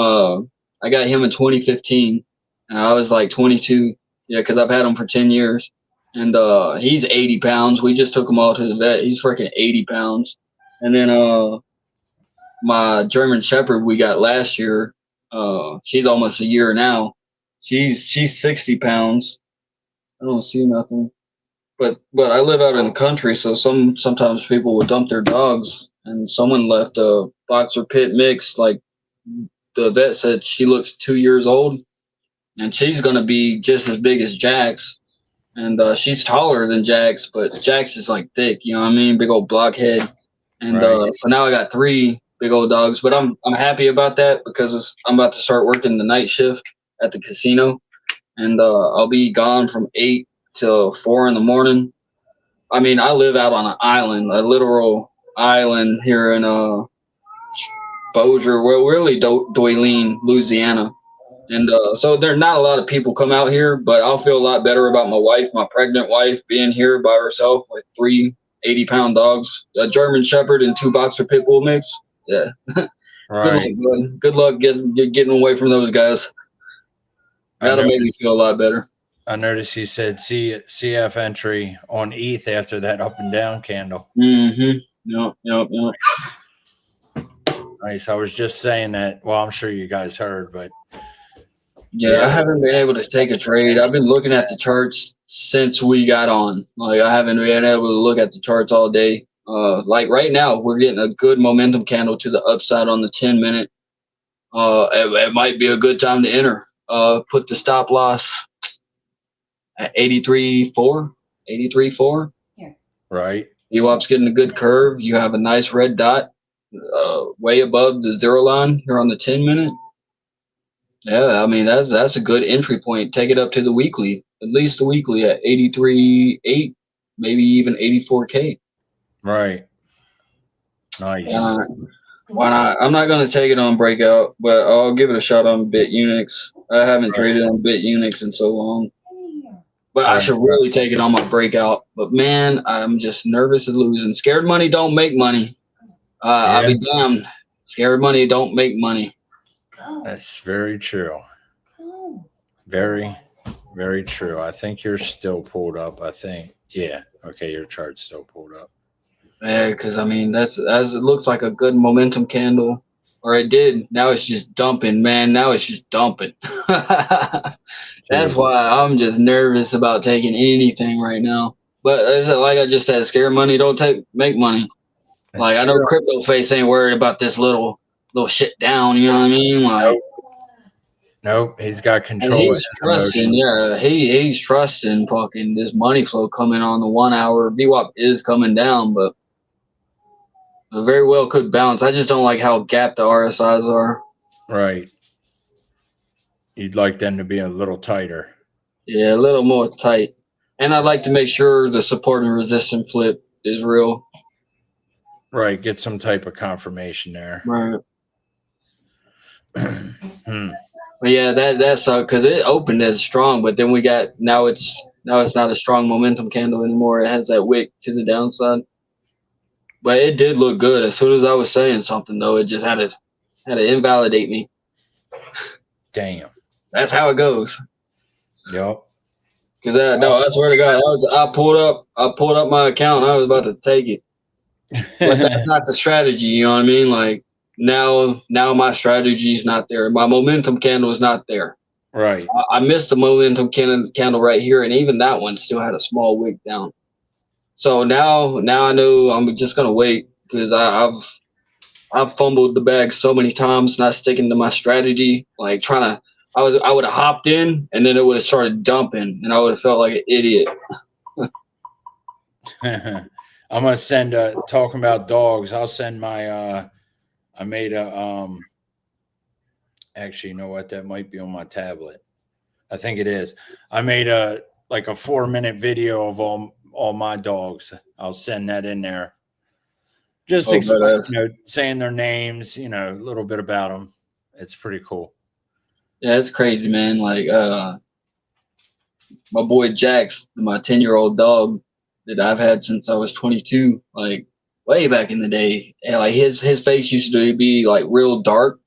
I got him in 2015. And I was like 22. Yeah, because I've had him for 10 years, and he's 80 pounds. We just took him all to the vet. He's freaking 80 pounds. And then my German Shepherd we got last year. She's almost a year now. She's 60 pounds. I don't see nothing. But I live out in the country, so sometimes people would dump their dogs, and someone left a boxer pit mix. Like the vet said, she looks 2 years old, and she's gonna be just as big as Jax, and she's taller than Jax, but Jax is like thick, you know what I mean, big old blockhead, and Right. So now I got 3 big old dogs, but I'm happy about that because I'm about to start working the night shift at the casino, and I'll be gone from 8 till 4 in the morning. I mean, I live out on an island, a literal island here in Bossier, well, really Doyline, Louisiana. And so there are not a lot of people come out here, but I'll feel a lot better about my pregnant wife, being here by herself with 3 80-pound dogs, a German Shepherd, and 2 boxer pit bull mix. Yeah. Right. Good luck getting away from those guys. That'll make me feel a lot better. I noticed you said CF entry on ETH after that up and down candle. Mm-hmm. Yep. Nice. I was just saying that. Well, I'm sure you guys heard, but yeah, I haven't been able to take a trade. I've been looking at the charts since we got on. Like I haven't been able to look at the charts all day. Like right now, we're getting a good momentum candle to the upside on the 10-minute. It might be a good time to enter. Put the stop loss at 83.4. Yeah. Right. VWAP's getting a good curve. You have a nice red dot way above the 0 line here on the 10-minute. Yeah, I mean that's a good entry point. Take it up to the weekly, at least the weekly at 83.8, maybe even 84K. Right. Nice. Why not? I'm not gonna take it on breakout, but I'll give it a shot on BitUnix. I haven't traded on BitUnix in so long, but I should really take it on my breakout. But man, I'm just nervous of losing. Scared money don't make money. I'll be damned. Scared money don't make money. That's very true. Very, very true. I think you're still pulled up. I think. Yeah. Okay. Your chart's still pulled up. Yeah, because I mean that's as it looks like a good momentum candle, or it did. Now it's just dumping, man. Now it's just dumping. That's why I'm just nervous about taking anything right now. But like I just said, scare money don't make money. That's like I know Crypto Face ain't worried about this little shit down. You know what I mean? Like, nope, he's got control. He's trusting. Yeah, he's trusting fucking this money flow coming on the 1 hour. VWAP is coming down, but it very well could bounce. I just don't like how gapped the RSIs are. Right. You'd like them to be a little tighter. Yeah, a little more tight. And I'd like to make sure the support and resistance flip is real. Right. Get some type of confirmation there. Right. Hmm. But yeah, that sucked because it opened as strong, but then we got now it's not a strong momentum candle anymore. It has that wick to the downside. But it did look good. As soon as I was saying something though, it just had to invalidate me. Damn. That's how it goes. Yep. Cause no, I swear to God, I pulled up my account. And I was about to take it, but that's not the strategy. You know what I mean? Like now my strategy is not there. My momentum candle is not there. Right. I missed the momentum candle right here, and even that one still had a small wick down. So now I know I'm just gonna wait because I've fumbled the bag so many times, not sticking to my strategy. Like I would have hopped in, and then it would have started dumping, and I would have felt like an idiot. I'm gonna send talking about dogs. I'll send my I made a actually, you know what, that might be on my tablet. I think it is. I made a 4-minute video of all my dogs. I'll send that in there. Just Oh, explain, badass. saying their names, a little bit about them. It's pretty cool. Yeah, it's crazy, man. Like my boy Jax, my 10-year-old dog that I've had since I was 22, like way back in the day. And like his face used to be like real dark,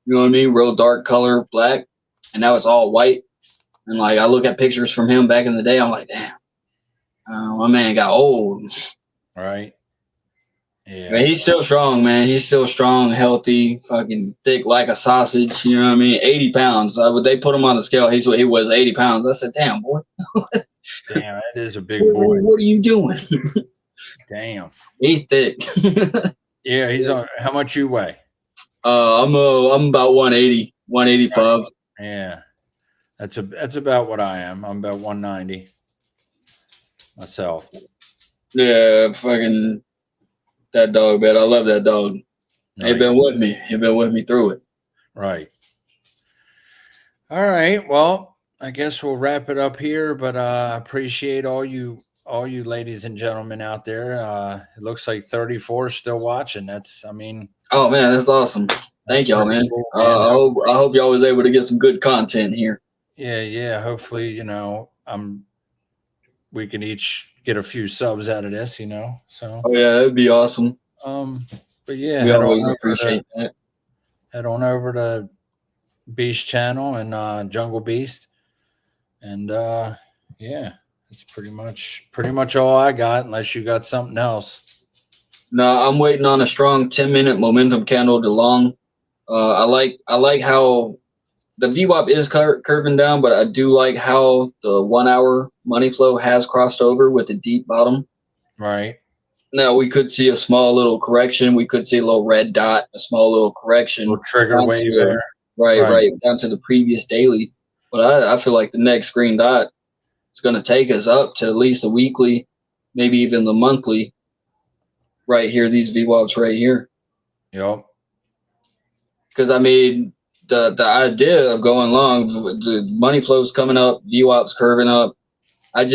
you know what I mean? Real dark color, black, and now it's all white. And like I look at pictures from him back in the day, I'm like, damn, my man got old. Right. Yeah. But he's still strong, man. He's still strong, healthy, fucking thick like a sausage. You know what I mean? 80 pounds. When they put him on the scale, he was 80 pounds. I said, damn, boy. Damn, that is a big boy. What are you doing? Damn. He's thick. Yeah, he's on. How much you weigh? I'm about 180, 185. Yeah, that's about what I am. I'm about 190 myself. Yeah, fucking that dog, man. I love that dog. Nice. He's been with me. He's been with me through it. Right. All right. Well, I guess we'll wrap it up here. But I appreciate all you ladies and gentlemen out there. It looks like 34 still watching. Oh man, that's awesome. Thank y'all, man. Cool, man. I hope y'all was able to get some good content here. Yeah. Hopefully, we can each get a few subs out of this, So. Oh yeah, that'd be awesome. But yeah, We always appreciate that. Head on over to Beast Channel and Jungle Beast, and yeah, that's pretty much all I got. Unless you got something else. No, I'm waiting on a strong 10-minute momentum candle to long. I like how the VWAP is curving down, but I do like how the 1 hour money flow has crossed over with a deep bottom. Right. Now we could see a small little correction. We could see a little red dot, a small little correction. Little trigger wave there. Right, down to the previous daily. But I feel like the next green dot is going to take us up to at least a weekly, maybe even the monthly. Right here, these VWAPs right here. Yep. Because I mean, the idea of going long, the money flow's coming up, VWAP's curving up. I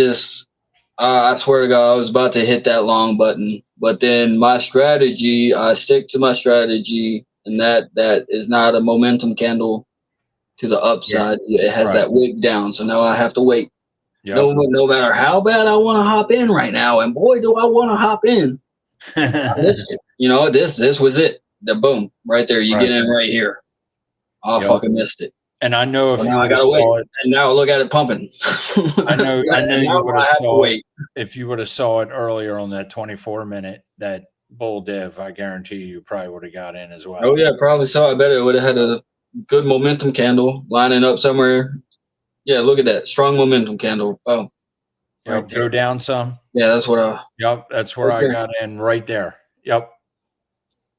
swear to God, I was about to hit that long button, but then my strategy, I stick to my strategy, and that is not a momentum candle to the upside. Yeah. It has that wick down, so now I have to wait. Yep. No matter how bad I want to hop in right now, and boy, do I want to hop in. I missed it. This was it. The boom right there. You get in right here. I fucking missed it. And I know if now I gotta wait. And now look at it pumping. I know you would have saw it if you would have saw it earlier on that 24-minute, that bull div. I guarantee you probably would have got in as well. Oh yeah, probably so. I bet it would have had a good momentum candle lining up somewhere. Yeah, look at that strong momentum candle. Oh, right, go down some. Yeah, that's what I. Yep, that's where I got in right there. Yep,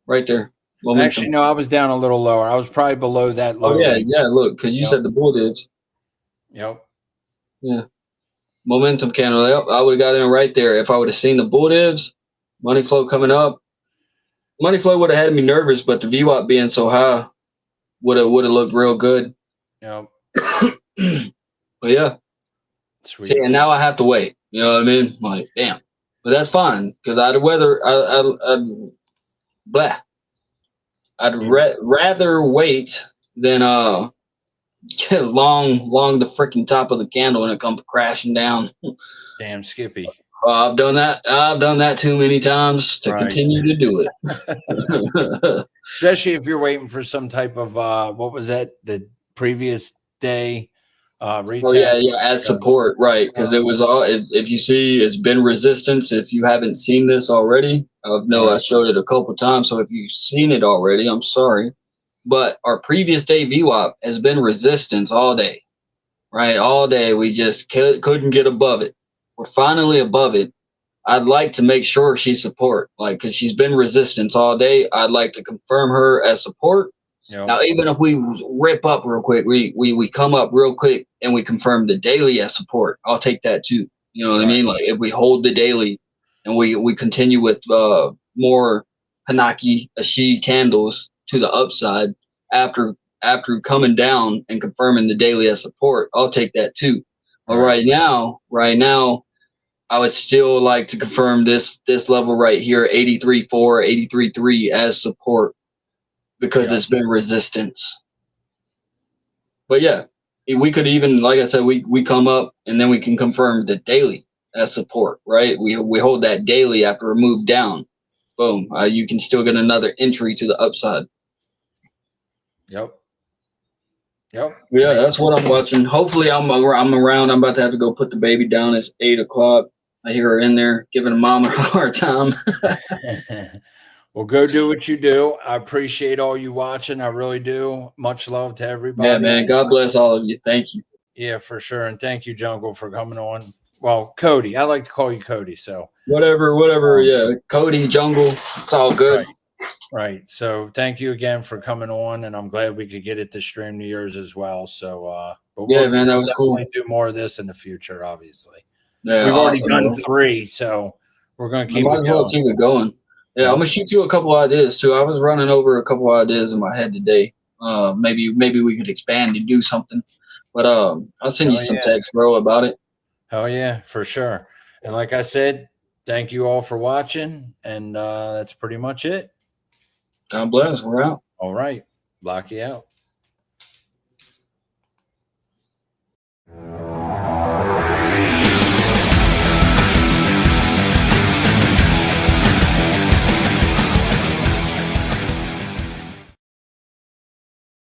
right there. Momentum. Actually, no, I was down a little lower. I was probably below that low. Oh yeah. Look, because you said the bull divs. Yep. Yeah. Momentum candle. Yep, I would have got in right there if I would have seen the bull divs. Money flow coming up. Money flow would have had me nervous, but the VWAP being so high would have looked real good. Yep. But yeah. Sweet. See, and now I have to wait. You know what I mean? Like, damn. But that's fine because I'd blah. I'd rather wait than long the freaking top of the candle and it comes crashing down. Damn Skippy. I've done that. I've done that too many times to Right. continue to do it. Especially if you're waiting for some type of what was that, the previous day retest? Oh yeah, as support, right? Because it was all. If you see, it's been resistance. If you haven't seen this already, I showed it a couple times. So if you've seen it already, I'm sorry, but our previous day VWAP has been resistance all day, right? All day we just couldn't get above it. We're finally above it. I'd like to make sure she's support, like, because she's been resistance all day. I'd like to confirm her as support. Yep. Now, even if we rip up real quick, we come up real quick and we confirm the daily as support. I'll take that too. You know what I mean? Like if we hold the daily and we continue with more Hanaki Ashi candles to the upside after coming down and confirming the daily as support, I'll take that too. But right now, I would still like to confirm this level right here, 83.4, 83.3 as support, because it's been resistance. But yeah, we could even, like I said, we come up and then we can confirm the daily as support, right? We hold that daily after a move down. Boom. You can still get another entry to the upside. Yep. Yeah, that's what I'm watching. Hopefully I'm around. I'm about to have to go put the baby down. It's 8 o'clock. I hear her in there giving mom a hard time. Well, go do what you do. I appreciate all you watching. I really do. Much love to everybody. Yeah, man. God bless all of you. Thank you. Yeah, for sure. And thank you, Jungle, for coming on. Well, Cody. I like to call you Cody. So whatever. Yeah, Cody, Jungle. It's all good. Right. So thank you again for coming on, and I'm glad we could get it to stream to yours as well. So, but yeah, man, that was cool. Do more of this in the future, obviously. Yeah, we've already done 3, so we're going to keep it going. Keep it going. Yeah, I'm gonna shoot you a couple ideas too. I was running over a couple ideas in my head today. Maybe we could expand and do something. But I'll send you some text, bro, about it. Oh yeah, for sure. And like I said, thank you all for watching, and that's pretty much it. God bless. We're out. All right. Blocky out.